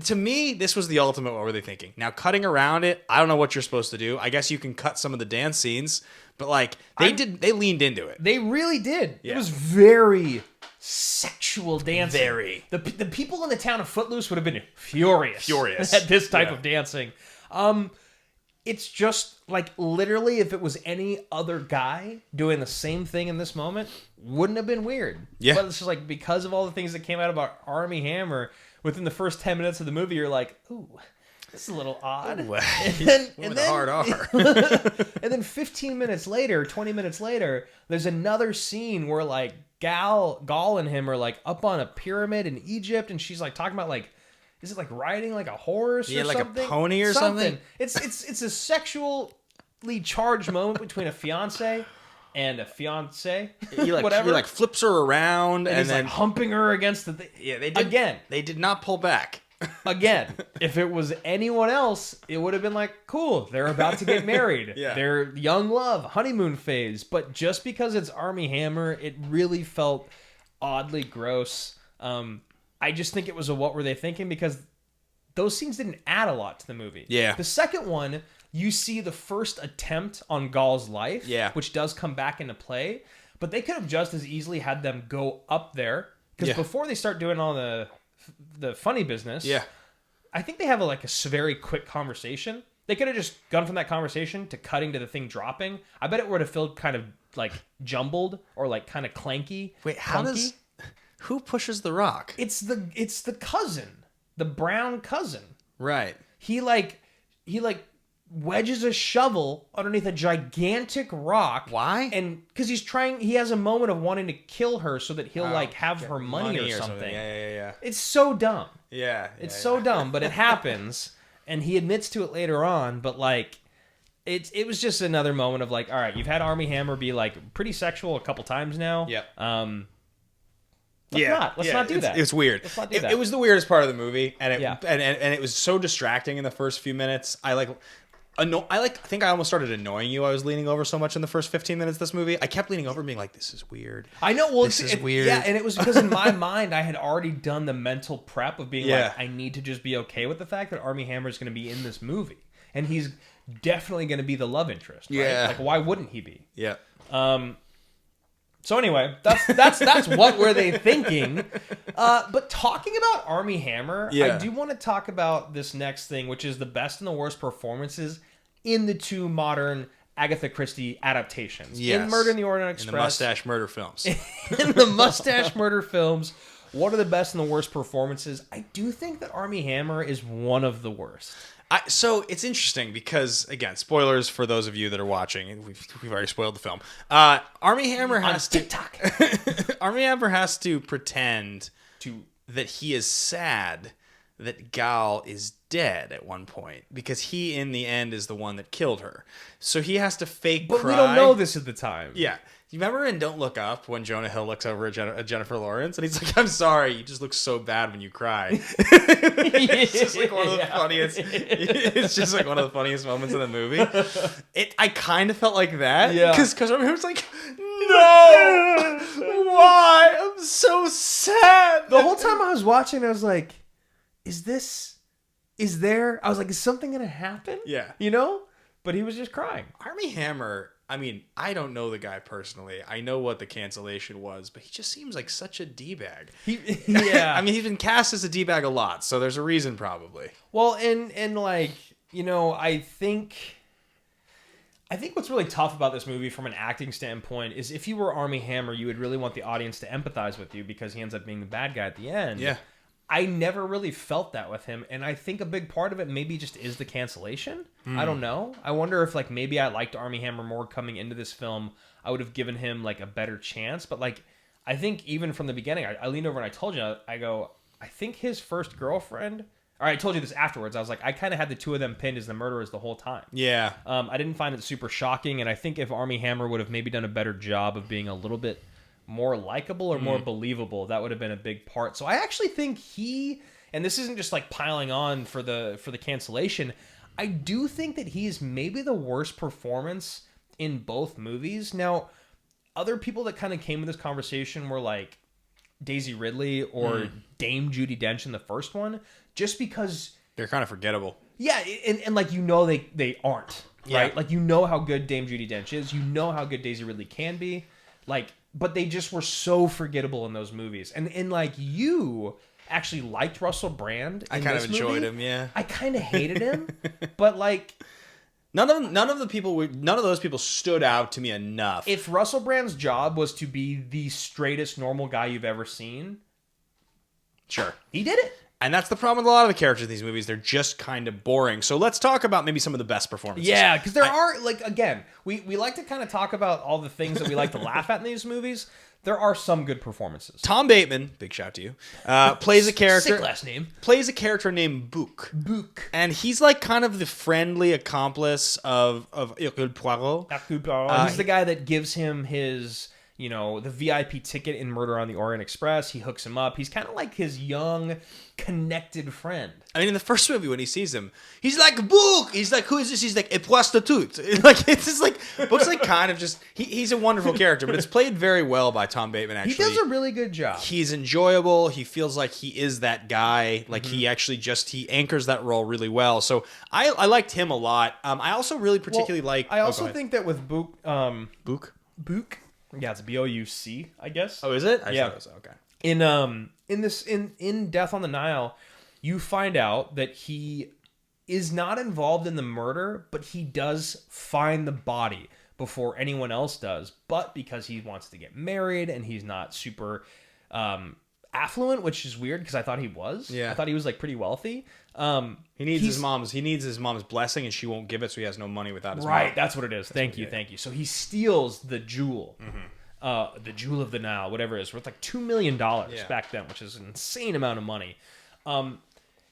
To me, this was the ultimate, what were they thinking? Now, cutting around it, I don't know what you're supposed to do. I guess you can cut some of the dance scenes, but, like, they leaned into it. They really did. Yeah. It was very sexual dancing. Very. The people in the town of Footloose would have been furious at this type of dancing. It's just like, literally, if it was any other guy doing the same thing in this moment, wouldn't have been weird. Yeah. But it's just like, because of all the things that came out about Armie Hammer, within the first 10 minutes of the movie, you're like, ooh, this is a little odd. Ooh, and then hard R. And then 15 minutes later, 20 minutes later, there's another scene where, like, Gal and him are, like, up on a pyramid in Egypt, and she's, like, talking about, like, is it like riding like a horse or like something? A pony or something? It's a sexually charged moment between a fiance and a fiancé. Whatever. He like flips her around and he's then like humping her against the thing. Yeah, they did. Again. They did not pull back. Again, if it was anyone else, it would have been like, cool, they're about to get married. Yeah. They're young love, honeymoon phase. But just because it's Armie Hammer, it really felt oddly gross. I just think it was a what were they thinking, because those scenes didn't add a lot to the movie. Yeah. The second one, you see the first attempt on Gal's life, which does come back into play, but they could have just as easily had them go up there, because before they start doing all the funny business, I think they have a very quick conversation. They could have just gone from that conversation to cutting to the thing dropping. I bet it would have felt kind of like jumbled or like kind of clanky. Wait, who pushes the rock? It's the cousin, the brown cousin. Right. He wedges a shovel underneath a gigantic rock. Why? And because he has a moment of wanting to kill her so that he'll have her money or something. Yeah. It's so dumb. Yeah. It's so dumb, but it happens, and he admits to it later on. But like, it was just another moment of like, all right, you've had Armie Hammer be like pretty sexual a couple times now. Yeah. Let's not do that. It's weird. Let's not do that. It was the weirdest part of the movie, and it was so distracting in the first few minutes. I think I almost started annoying you. I was leaning over so much in the first 15 minutes of this movie. I kept leaning over and being like, this is weird. I know. Well, this is weird. Yeah, and it was because in my mind, I had already done the mental prep of being like, I need to just be okay with the fact that Armie Hammer is going to be in this movie. And he's definitely going to be the love interest, right? Yeah. Like, why wouldn't he be? Yeah. So anyway, that's what were they thinking. But talking about Armie Hammer, I do want to talk about this next thing, which is the best and the worst performances in the two modern Agatha Christie adaptations. Yes. In Murder in the Orient Express. In the Mustache Murder films. In the Mustache Murder films, what are the best and the worst performances? I do think that Armie Hammer is one of the worst. So it's interesting because, again, spoilers for those of you that are watching. We've already spoiled the film. Armie Hammer has to TikTok. Armie Hammer has to pretend that he is sad that Gal is dead at one point, because he, in the end, is the one that killed her. So he has to fake cry. But we don't know this at the time. Yeah. You remember in Don't Look Up when Jonah Hill looks over at Jennifer Lawrence and he's like, I'm sorry, you just look so bad when you cry. It's just like one of the funniest. It's just like one of the funniest moments in the movie. I kind of felt like that. Yeah. Because I was like, no! Why? I'm so sad. The whole time I was watching, I was like, is there? I was like, is something going to happen? Yeah. You know? But he was just crying. Armie Hammer, I mean, I don't know the guy personally. I know what the cancellation was, but he just seems like such a D-bag. Yeah. I mean, he's been cast as a D-bag a lot, so there's a reason probably. Well, and like, you know, I think I think what's really tough about this movie from an acting standpoint is if you were Armie Hammer, you would really want the audience to empathize with you because he ends up being the bad guy at the end. Yeah. I never really felt that with him, and I think a big part of it maybe just is the cancellation. I don't know. I wonder if, like, maybe I liked Armie Hammer more coming into this film. I would have given him, like, a better chance, but, like, I think even from the beginning, I leaned over and I told you, I go, I think his first girlfriend... Or I told you this afterwards. I was like, I kind of had the two of them pinned as the murderers the whole time. Yeah. I didn't find it super shocking, and I think if Armie Hammer would have maybe done a better job of being a little bit more likable or more believable, that would have been a big part. So I actually think he, and this isn't just like piling on for the cancellation, I do think that he's maybe the worst performance in both movies. Now, other people that kind of came to this conversation were like Daisy Ridley or Dame Judi Dench in the first one, just because they're kind of forgettable. Yeah, and like, you know, they aren't, right? Yeah. Like, you know how good Dame Judi Dench is, you know how good Daisy Ridley can be, like, but they just were so forgettable in those movies. And like, you actually liked Russell Brand. I kind of enjoyed him, yeah. I kind of hated him, but like, none of those people stood out to me enough. if Russell Brand's job was to be the straightest normal guy you've ever seen, sure, he did it. And that's the problem with a lot of the characters in these movies. They're just kind of boring. So let's talk about maybe some of the best performances. Yeah, because there are, like, again, we like to kind of talk about all the things that we like to laugh at in these movies. There are some good performances. Tom Bateman, big shout to you, plays a character. Sick last name. Plays a character named Book. And he's like kind of the friendly accomplice of Hercule Poirot. He's the guy that gives him his, you know, the VIP ticket in Murder on the Orient Express. He hooks him up. He's kind of like his young, connected friend. I mean, in the first movie, when he sees him, he's like, Book! He's like, who is this? He's like, a prostitute. Like, it's just like, Book's like kind of just, he's a wonderful character, but it's played very well by Tom Bateman, actually. He does a really good job. He's enjoyable. He feels like he is that guy. Like, he actually he anchors that role really well. So, I liked him a lot. I also really particularly I also think that with Book... Book? Yeah, it's Bouc, I guess. Oh, is it? Yeah. Thought it was, okay. In Death on the Nile, you find out that he is not involved in the murder, but he does find the body before anyone else does. But because he wants to get married and he's not super affluent, which is weird because I thought he was. Yeah. I thought he was like pretty wealthy. He needs his mom's blessing, and she won't give it, so he has no money without his mom. Right, that's what it is. Thank you. So he steals the jewel, the jewel of the Nile, whatever it is, worth like $2 million back then, which is an insane amount of money.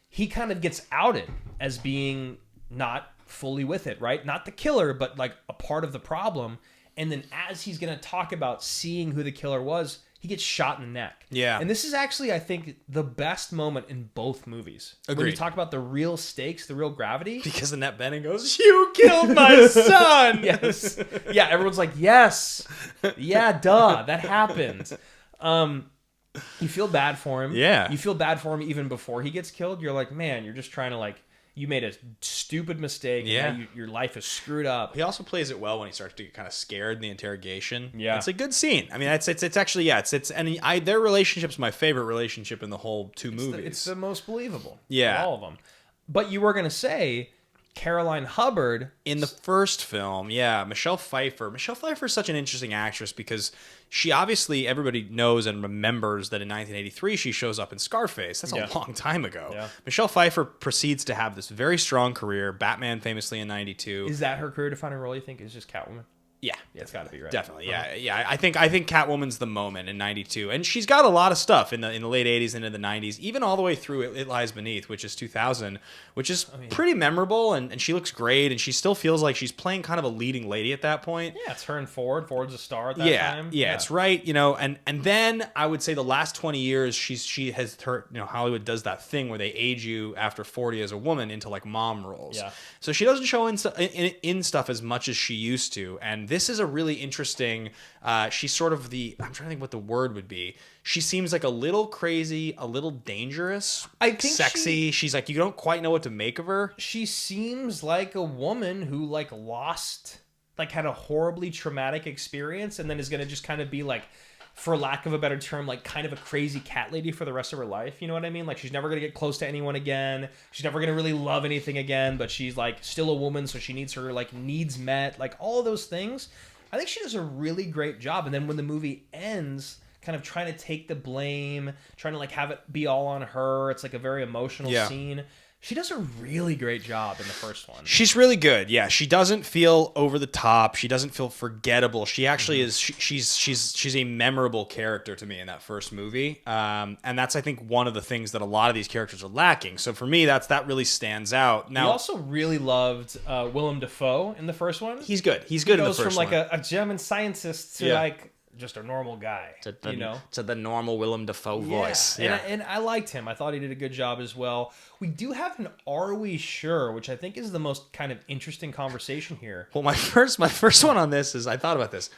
He kind of gets outed as being not fully with it, right? Not the killer, but like a part of the problem. And then as he's going to talk about seeing who the killer was, he gets shot in the neck. Yeah. And this is actually, I think, the best moment in both movies. Agreed. When you talk about the real stakes, the real gravity. Because Annette Bening goes, "You killed my son!" Yes. Yeah, everyone's like, yes. Yeah, duh. That happened. You feel bad for him. Yeah. You feel bad for him even before he gets killed. You're like, man, you're just trying to, like, you made a stupid mistake. Yeah. And now your life is screwed up. He also plays it well when he starts to get kind of scared in the interrogation. Yeah. It's a good scene. I mean, it's actually, yeah, their relationship's my favorite relationship in the whole two movies. It's the most believable. Yeah. Of all of them. But you were going to say Caroline Hubbard. In the first film, yeah, Michelle Pfeiffer. Michelle Pfeiffer is such an interesting actress because she obviously, everybody knows and remembers that in 1983 she shows up in Scarface. That's a long time ago. Yeah. Michelle Pfeiffer proceeds to have this very strong career. Batman famously in 92. Is that her career-defining role, you think? Is just Catwoman? Yeah. Yeah, it's got to be, right? Definitely, yeah, yeah. I think Catwoman's the moment in '92, and she's got a lot of stuff in the late '80s into the '90s, even all the way through It Lies Beneath, which is 2000, which is pretty memorable, and she looks great, and she still feels like she's playing kind of a leading lady at that point. Yeah, it's her and Ford. Ford's a star at that time. Yeah, it's right, you know, and then I would say the last 20 years, she has her, you know, Hollywood does that thing where they age you after 40 as a woman into like mom roles. Yeah. So she doesn't show in stuff as much as she used to, and this is a really interesting, she's sort of I'm trying to think what the word would be. She seems like a little crazy, a little dangerous, I think sexy. She's like, you don't quite know what to make of her. She seems like a woman who like lost, like had a horribly traumatic experience and then is going to just kind of be like for lack of a better term, like kind of a crazy cat lady for the rest of her life. You know what I mean? Like she's never going to get close to anyone again. She's never going to really love anything again, but she's like still a woman. So she needs her like needs met, like all of those things. I think she does a really great job. And then when the movie ends, kind of trying to take the blame, trying to like have it be all on her. It's like a very emotional scene. She does a really great job in the first one. She's really good. Yeah, she doesn't feel over the top. She doesn't feel forgettable. She actually is. She's a memorable character to me in that first movie. And that's, I think, one of the things that a lot of these characters are lacking. So for me, that really stands out. Now, we also really loved Willem Dafoe in the first one. He's good. He's good in the first one. He goes from like a German scientist to like just a normal guy, to the normal Willem Dafoe voice. And I liked him. I thought he did a good job as well. We do have an "Are we sure?" which I think is the most kind of interesting conversation here. Well, my first one on this is, I thought about this.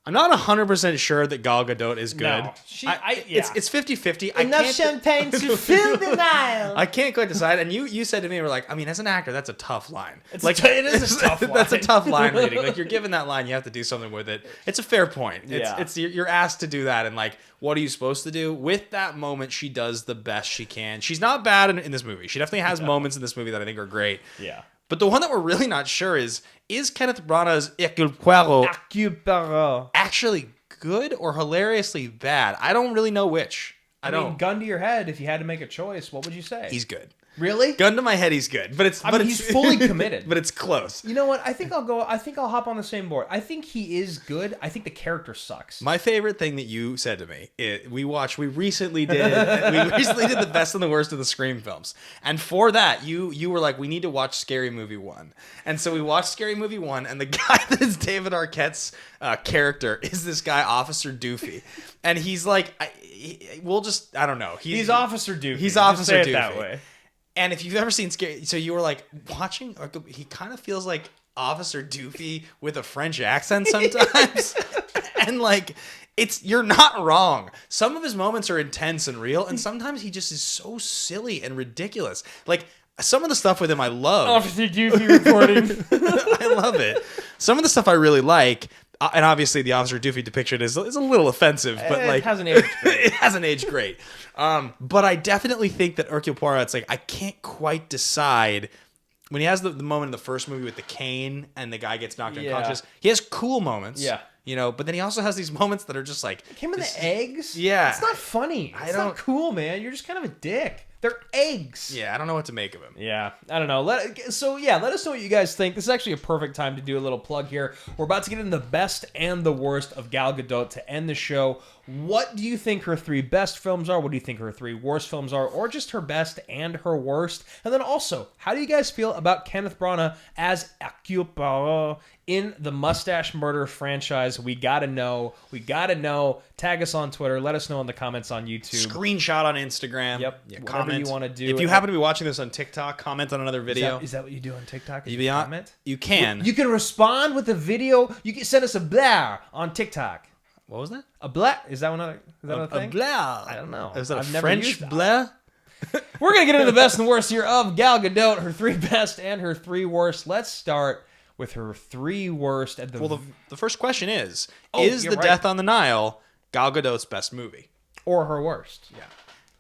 I'm not 100% sure that Gal Gadot is good. No, it's 50-50. Enough champagne to fill the Nile. I can't quite decide. And you said to me, we're like, I mean, as an actor, that's a tough line. It is a tough line. That's a tough line reading. Like, you're given that line, you have to do something with it. It's a fair point. You're asked to do that, and like, what are you supposed to do? With that moment, she does the best she can. She's not bad in this movie. She definitely has moments in this movie that I think are great. Yeah. But the one that we're really not sure is Kenneth Branagh's Hercule Poiroit actually good or hilariously bad? I don't really know which. I mean, gun to your head, if you had to make a choice, what would you say? He's good. Really? Gun to my head, he's good. But he's fully committed. But it's close. You know what? I think I'll hop on the same board. I think he is good. I think the character sucks. My favorite thing that you said to me, we recently did the best and the worst of the Scream films. And for that, you were like, we need to watch Scary Movie 1. And so we watched Scary Movie 1, and the guy that is David Arquette's character is this guy, Officer Doofy. And he's like, I don't know. He's Officer Doofy. He's Officer Say Doofy. It that way. And if you've ever seen Scary, so you were like watching, he kind of feels like Officer Doofy with a French accent sometimes. And like, you're not wrong. Some of his moments are intense and real, and sometimes he just is so silly and ridiculous. Like, some of the stuff with him I love. Officer Doofy reporting. I love it. Some of the stuff I really like. And obviously, the Officer Doofy depiction is a little offensive, but it like hasn't aged great. It hasn't aged great. But I definitely think that Hercule Poirot, it's like I can't quite decide when he has the moment in the first movie with the cane and the guy gets knocked unconscious. He has cool moments, but then he also has these moments that are just like him and the eggs. Yeah, it's not funny. It's not cool, man. You're just kind of a dick. They're eggs. Yeah, I don't know what to make of him. Yeah, I don't know. Let us know what you guys think. This is actually a perfect time to do a little plug here. We're about to get into the best and the worst of Gal Gadot to end the show. What do you think her 3 best films are? What do you think her 3 worst films are? Or just her best and her worst? And then also, how do you guys feel about Kenneth Branagh as Hercule Poirot in the Mustache Murder franchise? We gotta know. Tag us on Twitter. Let us know in the comments on YouTube. Screenshot on Instagram. Yep. Yeah, whatever comment. you want to do. If you happen to be watching this on TikTok, comment on another video. Is that what you do on TikTok? You comment? You can. You can respond with a video. You can send us a blah on TikTok. What was that? A blah? Is that another thing? A blah. I don't know. Is that a French blah? We're going to get into the best and worst here of Gal Gadot, her 3 best and her 3 worst. Let's start with her 3 worst. The first question is The Death on the Nile Gal Gadot's best movie? Or her worst? Yeah.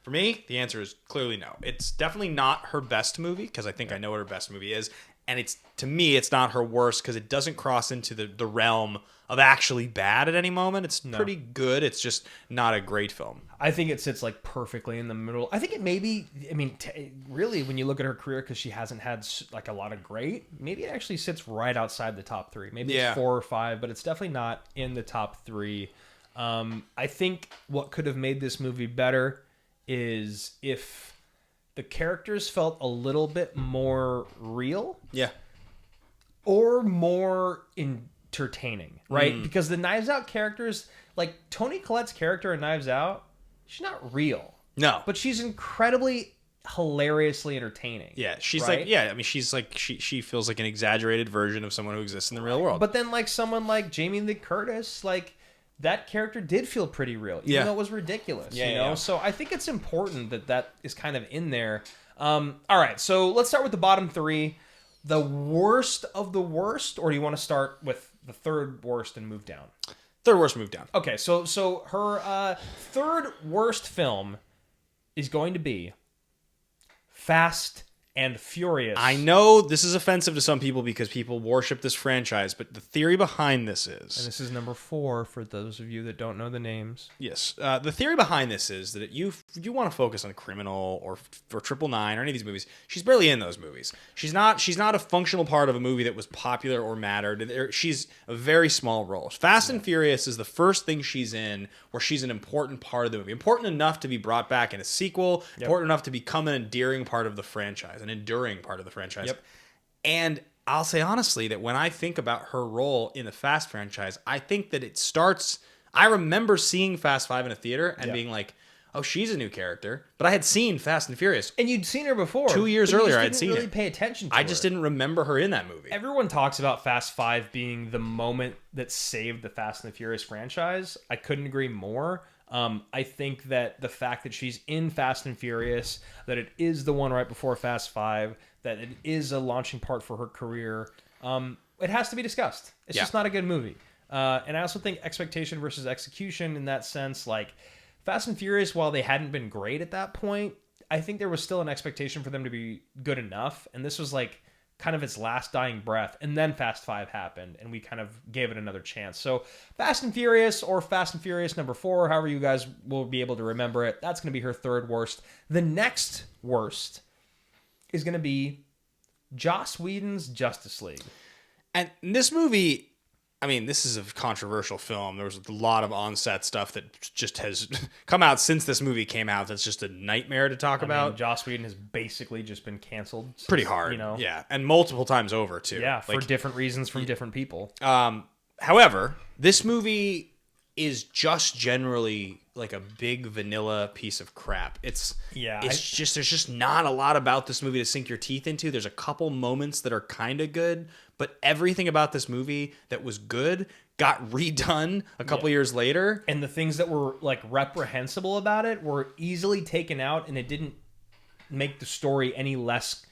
For me, the answer is clearly no. It's definitely not her best movie, because I think I know what her best movie is. And to me, it's not her worst, because it doesn't cross into the realm of actually bad at any moment. It's pretty good. It's just not a great film. I think it sits like perfectly in the middle. I think it maybe, really, when you look at her career, because she hasn't had like a lot of great, maybe it actually sits right outside the top 3. Maybe it's 4 or 5, but it's definitely not in the top 3. I think what could have made this movie better is if the characters felt a little bit more real. Yeah. Or more entertaining, right? Because the Knives Out characters, like Toni Collette's character in Knives Out, she's not real. No. But she's incredibly hilariously entertaining. Yeah, she's right? she's like she feels like an exaggerated version of someone who exists in the real world. But then like someone like Jamie Lee Curtis, like that character did feel pretty real, even though it was ridiculous. You know? So I think it's important that is kind of in there. All right, so let's start with the bottom 3. The worst of the worst, or do you want to start with the 3rd worst and move down? Third worst moved down. Okay, so her third worst film is going to be Fast and Furious. I know this is offensive to some people because people worship this franchise, but the theory behind this is... And this is number 4 for those of you that don't know the names. Yes. The theory behind this is that you want to focus on Criminal or 999 or any of these movies. She's barely in those movies. She's not a functional part of a movie that was popular or mattered. She's a very small role. Fast and Furious is the first thing she's in where she's an important part of the movie. Important enough to be brought back in a sequel. Yep. Important enough to become an endearing part of the franchise. An enduring part of the franchise. Yep. And I'll say honestly that when I think about her role in the Fast franchise, I think that it starts... I remember seeing Fast 5 in a theater and being like, oh, she's a new character. But I had seen Fast and Furious. And you'd seen her before. 2 years earlier, I'd seen it. You didn't really pay attention to her. I just didn't remember her in that movie. Everyone talks about Fast 5 being the moment that saved the Fast and the Furious franchise. I couldn't agree more. I think that the fact that she's in Fast and Furious, that it is the one right before Fast 5, that it is a launching part for her career, it has to be discussed. It's just not a good movie. And I also think expectation versus execution in that sense, like Fast and Furious, while they hadn't been great at that point, I think there was still an expectation for them to be good enough. And this was like kind of its last dying breath. And then Fast 5 happened and we kind of gave it another chance. So Fast and Furious or Fast and Furious number 4, however you guys will be able to remember it, that's going to be her third worst. The next worst is going to be Joss Whedon's Justice League. And this movie, I mean, this is a controversial film. There was a lot of on-set stuff that just has come out since this movie came out. That's just a nightmare to talk about. Mean, Joss Whedon has basically just been canceled. Since, pretty hard, you know. Yeah, and multiple times over, too. Yeah, for different reasons from different people. However, this movie is just generally like a big vanilla piece of crap. There's just not a lot about this movie to sink your teeth into. There's a couple moments that are kind of good, but everything about this movie that was good got redone a couple years later. And the things that were like reprehensible about it were easily taken out, and it didn't make the story any less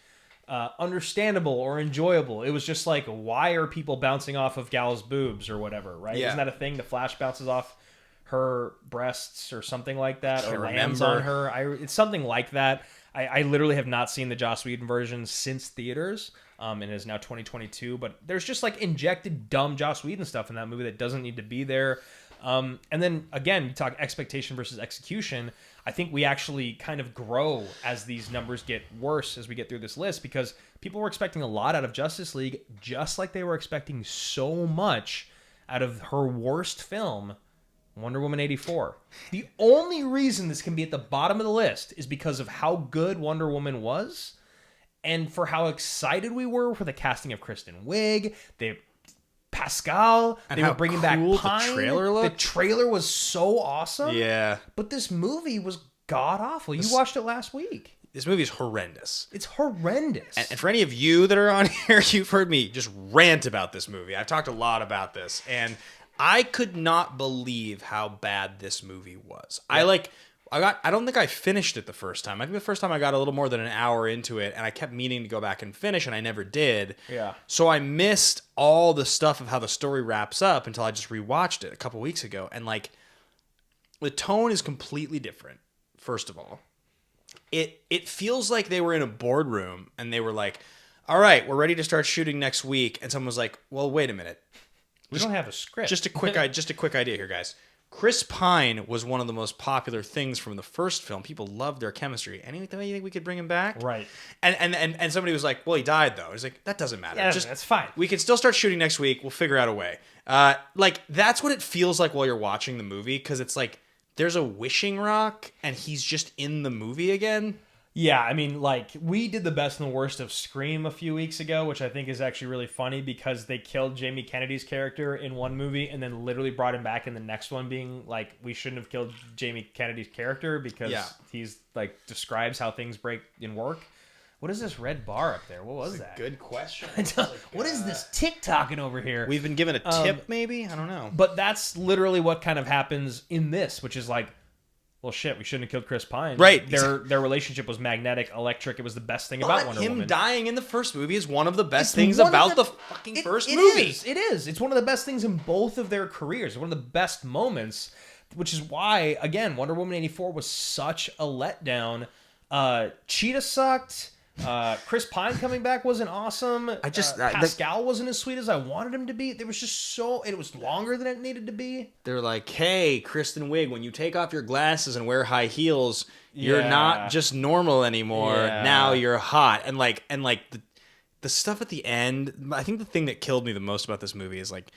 understandable or enjoyable. It was just like, why are people bouncing off of Gal's boobs or whatever, right? Yeah. Isn't that a thing? The Flash bounces off her breasts or something like that, or lands remember. on her. It's something like that. I literally have not seen the Joss Whedon version since theaters, and it is now 2022. But there's just like injected dumb Joss Whedon stuff in that movie that doesn't need to be there. And then again, you talk expectation versus execution. I think we actually kind of grow as these numbers get worse as we get through this list, because people were expecting a lot out of Justice League, just like they were expecting so much out of her worst film, Wonder Woman 84. The only reason this can be at the bottom of the list is because of how good Wonder Woman was, and for how excited we were for the casting of Kristen Wiig, Pascal, and they were bringing back Pine. The trailer looked. The trailer was so awesome. Yeah. But this movie was god-awful. You watched it last week. This movie is horrendous. It's horrendous. And for any of you that are on here, you've heard me just rant about this movie. I've talked a lot about this, and I could not believe how bad this movie was. Yeah. I don't think I finished it the first time. I think the first time I got a little more than an hour into it, and I kept meaning to go back and finish, and I never did. Yeah. So I missed all the stuff of how the story wraps up until I just rewatched it a couple weeks ago. And like, the tone is completely different, first of all. It feels like they were in a boardroom, and they were like, all right, we're ready to start shooting next week. And someone was like, well, wait a minute. We don't have a script. Just a quick idea here, guys. Chris Pine was one of the most popular things from the first film. People loved their chemistry. Anything you think we could bring him back? Right. And somebody was like, well, he died, though. I was like, that doesn't matter. Yeah, that's fine. We can still start shooting next week. We'll figure out a way. That's what it feels like while you're watching the movie, because it's like there's a wishing rock, and he's just in the movie again. Yeah, I mean, like, we did the best and the worst of Scream a few weeks ago, which I think is actually really funny because they killed Jamie Kennedy's character in one movie and then literally brought him back in the next one, being like, we shouldn't have killed Jamie Kennedy's character because he's, like, describes how things break and work. What is this red bar up there? What was that? Good question. What is this TikToking over here? We've been given a tip, maybe? I don't know. But that's literally what kind of happens in this, which is like, well, shit, we shouldn't have killed Chris Pine. Right. Their relationship was magnetic, electric. It was the best thing about Wonder Woman. Him dying in the first movie is one of the best things about the fucking first movie. It is. It's one of the best things in both of their careers. One of the best moments, which is why, again, Wonder Woman 84 was such a letdown. Cheetah sucked. Chris Pine coming back wasn't awesome. Pascal wasn't as sweet as I wanted him to be. There was just it was longer than it needed to be. They're like, hey, Kristen Wiig, when you take off your glasses and wear high heels, you're not just normal anymore. Yeah. Now you're hot. And the stuff at the end, I think the thing that killed me the most about this movie is like,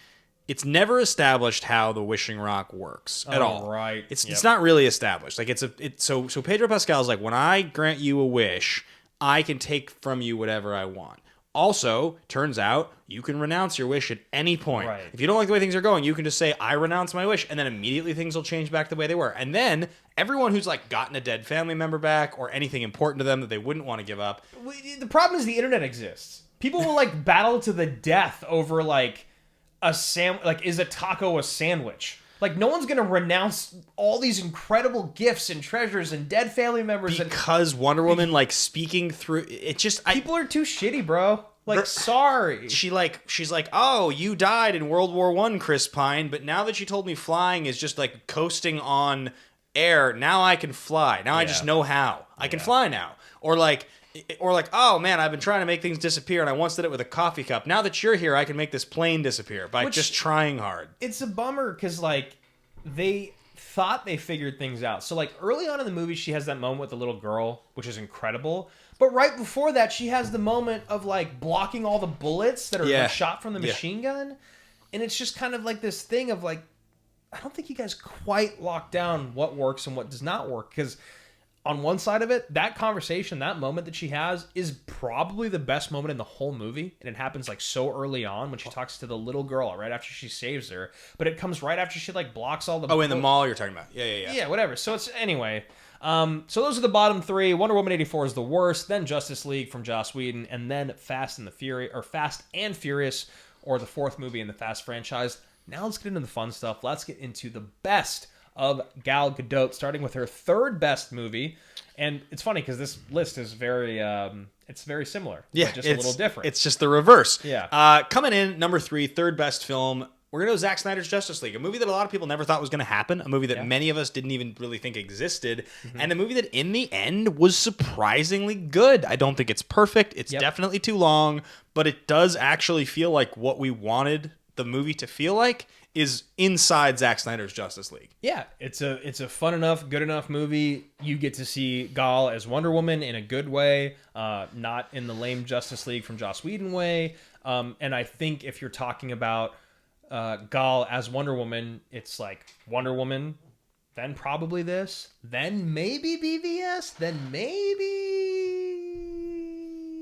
it's never established how the wishing rock works at all. Right. It's not really established. Like so Pedro Pascal is like, when I grant you a wish, I can take from you whatever I want. Also, turns out you can renounce your wish at any point. Right. If you don't like the way things are going, you can just say, I renounce my wish, and then immediately things will change back the way they were. And then everyone who's like gotten a dead family member back or anything important to them that they wouldn't want to give up. The problem is the internet exists. People will like battle to the death over like is a taco a sandwich? Like, no one's going to renounce all these incredible gifts and treasures and dead family members. Because Wonder Woman, like, speaking through... It just... People are too shitty, bro. Like, sorry. She's like, oh, you died in World War I, Chris Pine, but now that you told me flying is just, like, coasting on air, now I can fly. Now I just know how. I can fly now. Or like, oh man, I've been trying to make things disappear and I once did it with a coffee cup. Now that you're here, I can make this plane disappear by just trying hard. It's a bummer because, like, they thought they figured things out. So, like, early on in the movie, she has that moment with the little girl, which is incredible. But right before that, she has the moment of, like, blocking all the bullets that are like, shot from the machine gun. And it's just kind of like this thing of, like, I don't think you guys quite locked down what works and what does not work. Because on one side of it, that conversation, that moment that she has is probably the best moment in the whole movie. And it happens like so early on when she talks to the little girl right after she saves her. But it comes right after she like blocks all the... Oh, in the mall you're talking about. Yeah. Yeah, whatever. So it's... Anyway. So those are the bottom three. Wonder Woman 84 is the worst. Then Justice League from Joss Whedon. And then Fast and Furious, or the fourth movie in the Fast franchise. Now let's get into the fun stuff. Let's get into the best of Gal Gadot, starting with her third best movie. And it's funny because this list is very similar. Yeah, just a little different. It's just the reverse. Yeah. Coming in, number 3, third best film, we're going to go Zack Snyder's Justice League, a movie that a lot of people never thought was going to happen, a movie that many of us didn't even really think existed, and a movie that in the end was surprisingly good. I don't think it's perfect. It's definitely too long, but it does actually feel like what we wanted the movie to feel like is inside Zack Snyder's Justice League. Yeah, it's a fun enough, good enough movie. You get to see Gal as Wonder Woman in a good way, not in the lame Justice League from Joss Whedon way. And I think if you're talking about Gal as Wonder Woman, it's like Wonder Woman, then probably this, then maybe BVS, then maybe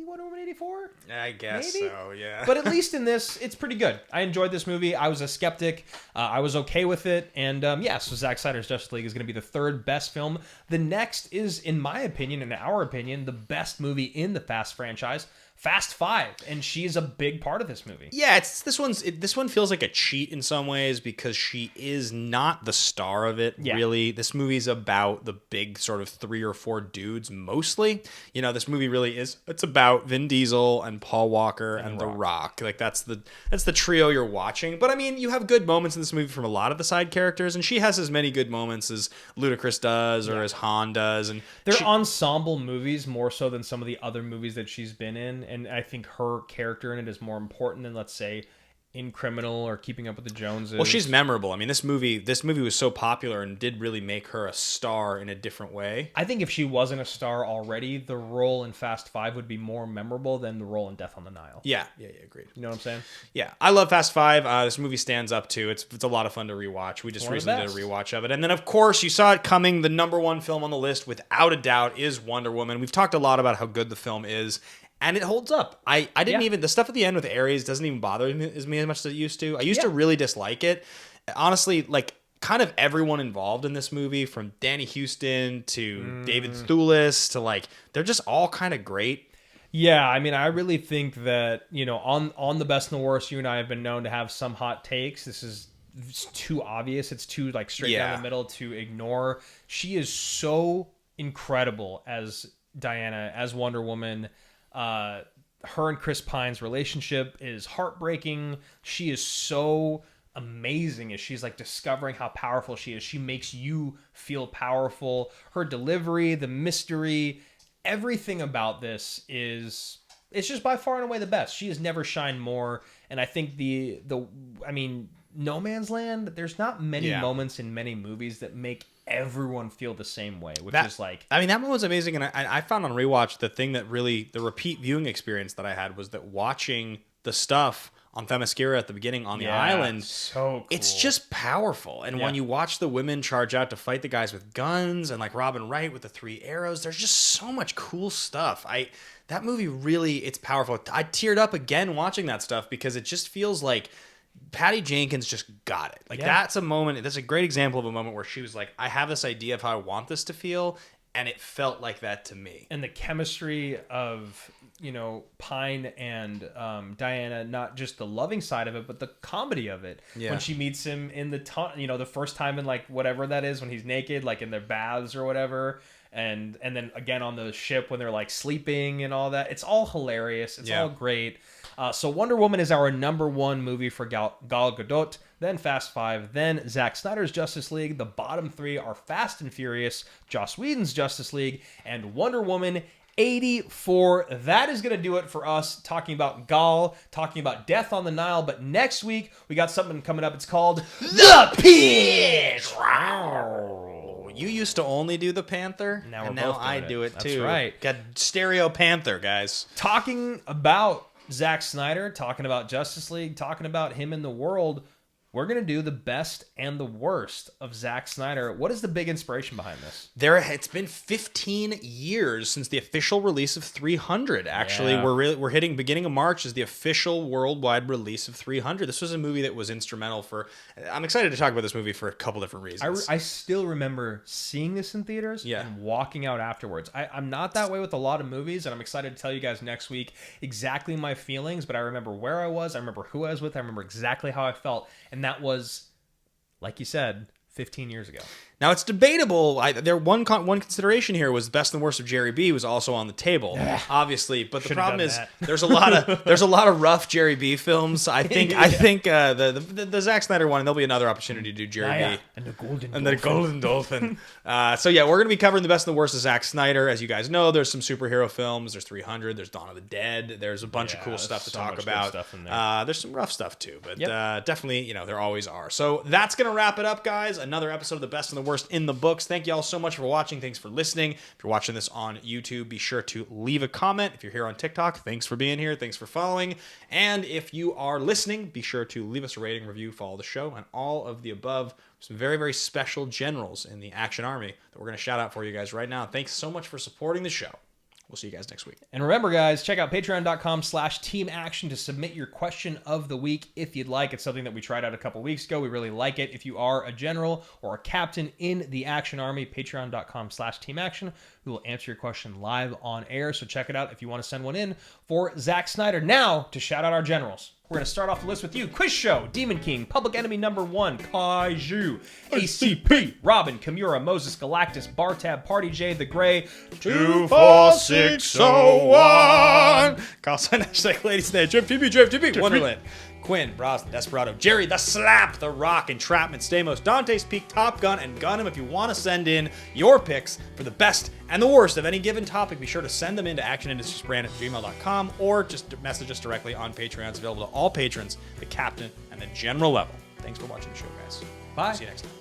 Wonder Woman 84? I guess maybe? so, yeah. But at least in this, it's pretty good. I enjoyed this movie. I was a skeptic. I was okay with it. And so Zack Snyder's Justice League is going to be the third best film. The next is, in my opinion, in our opinion, the best movie in the Fast franchise, Fast 5, and she's a big part of this movie. Yeah, this one feels like a cheat in some ways because she is not the star of it, really. This movie's about the big sort of 3 or 4 dudes mostly. You know, this movie really is, it's about Vin Diesel and Paul Walker and The Rock. Like that's the trio you're watching. But I mean, you have good moments in this movie from a lot of the side characters, and she has as many good moments as Ludacris does or as Han does. And they're ensemble movies more so than some of the other movies that she's been in. And I think her character in it is more important than, let's say, in Criminal or Keeping Up with the Joneses. Well, she's memorable. I mean, this movie was so popular and did really make her a star in a different way. I think if she wasn't a star already, the role in Fast 5 would be more memorable than the role in Death on the Nile. Yeah, agreed. You know what I'm saying? Yeah, I love Fast 5. This movie stands up to. It's a lot of fun to rewatch. We just recently did a rewatch of it. And then, of course, you saw it coming. The number 1 film on the list, without a doubt, is Wonder Woman. We've talked a lot about how good the film is. And it holds up. I didn't even... The stuff at the end with Ares doesn't even bother me as much as it used to. I used to really dislike it. Honestly, like, kind of everyone involved in this movie, from Danny Houston to David Thewlis to, like... They're just all kind of great. Yeah, I mean, I really think that, you know, on the best and the worst, you and I have been known to have some hot takes. This is it's too obvious. It's too like straight down Yeah. the middle to ignore. She is so incredible as Diana, as Wonder Woman. Her and Chris Pine's relationship is heartbreaking. She is so amazing as she's like discovering how powerful she is. She makes you feel powerful. Her delivery, the mystery, everything about this is, it's just by far and away the best. She has never shined more. And I think I mean, No Man's Land, there's not many moments in many movies that make everyone feel the same way, which is like, I mean, that one was amazing. And I found on rewatch, the thing that really, the repeat viewing experience that I had was that watching the stuff on Themyscira at the beginning on the island, so cool. it's just powerful. And when you watch the women charge out to fight the guys with guns, and like Robin Wright with the 3 arrows, there's just so much cool stuff. That movie really, it's powerful. I teared up again watching that stuff because it just feels like Patty Jenkins just got it. Like that's a moment, that's a great example of a moment where she was like, I have this idea of how I want this to feel, and it felt like that to me. And the chemistry of, you know, Pine and Diana, not just the loving side of it, but the comedy of it. Yeah. When she meets him in the first time in like whatever that is, when he's naked, like in their baths or whatever. And then again on the ship when they're like sleeping and all that. It's all hilarious. It's all great. So Wonder Woman is our #1 movie for Gal Gadot, then Fast 5, then Zack Snyder's Justice League. The bottom 3 are Fast and Furious, Joss Whedon's Justice League, and Wonder Woman 84. That is going to do it for us talking about Gal, talking about Death on the Nile. But next week, we got something coming up. It's called The Pig. You used to only do the Panther, Now and we're now both doing I it. do it That's too. right. Got stereo Panther, guys. Talking about Zack Snyder, talking about Justice League, talking about him in the world, we're going to do the best and the worst of Zack Snyder. What is the big inspiration behind this? It's been 15 years since the official release of 300. Actually, we're hitting beginning of March is the official worldwide release of 300. This was a movie that was instrumental for. I'm excited to talk about this movie for a couple different reasons. I still remember seeing this in theaters and walking out afterwards. I'm not that way with a lot of movies, and I'm excited to tell you guys next week exactly my feelings, but I remember where I was, I remember who I was with, I remember exactly how I felt, and that was, like you said, 15 years ago. Now it's debatable. One consideration here was Best and Worst of Jerry B was also on the table, obviously. But the problem is there's a lot of rough Jerry B films. I think the Zack Snyder one, and there'll be another opportunity to do Jerry B And the and the Golden Dolphin. So yeah, we're gonna be covering the Best and the Worst of Zack Snyder. As you guys know, there's some superhero films. There's 300. There's Dawn of the Dead. There's a bunch of cool stuff to talk about. Stuff in there. There's some rough stuff too, but definitely there always are. So that's gonna wrap it up, guys. Another episode of the Best and the Worst in the books. Thank you all so much for watching. Thanks for listening. If you're watching this on YouTube, be sure to leave a comment. If you're here on TikTok, thanks for being here. Thanks for following. And if you are listening, be sure to leave us a rating, review, follow the show, and all of the above. Some very, very special generals in the Action Army that we're going to shout out for you guys right now. Thanks so much for supporting the show. We'll see you guys next week. And remember, guys, check out patreon.com/Team Action to submit your question of the week if you'd like. It's something that we tried out a couple weeks ago. We really like it. If you are a general or a captain in the Action Army, patreon.com/Team Action. We will answer your question live on air. So check it out if you want to send one in for Zack Snyder. Now, to shout out our generals. We're going to start off the list with you. Quiz Show, Demon King, Public Enemy #1, Kaiju, ACP, Robin, Kimura, Moses, Galactus, Bartab, Party J, The Gray, 24601. Call sign hashtag Lady Snake, Jeff TB, Wonderland. Quinn, Brosnan, Desperado, Jerry, The Slap, The Rock, Entrapment, Stamos, Dante's Peak, Top Gun, and Gunham. If you want to send in your picks for the best and the worst of any given topic, be sure to send them into actionindustriesbrand@gmail.com or just message us directly on Patreon. It's available to all patrons, the captain and the general level. Thanks for watching the show, guys. Bye. See you next time.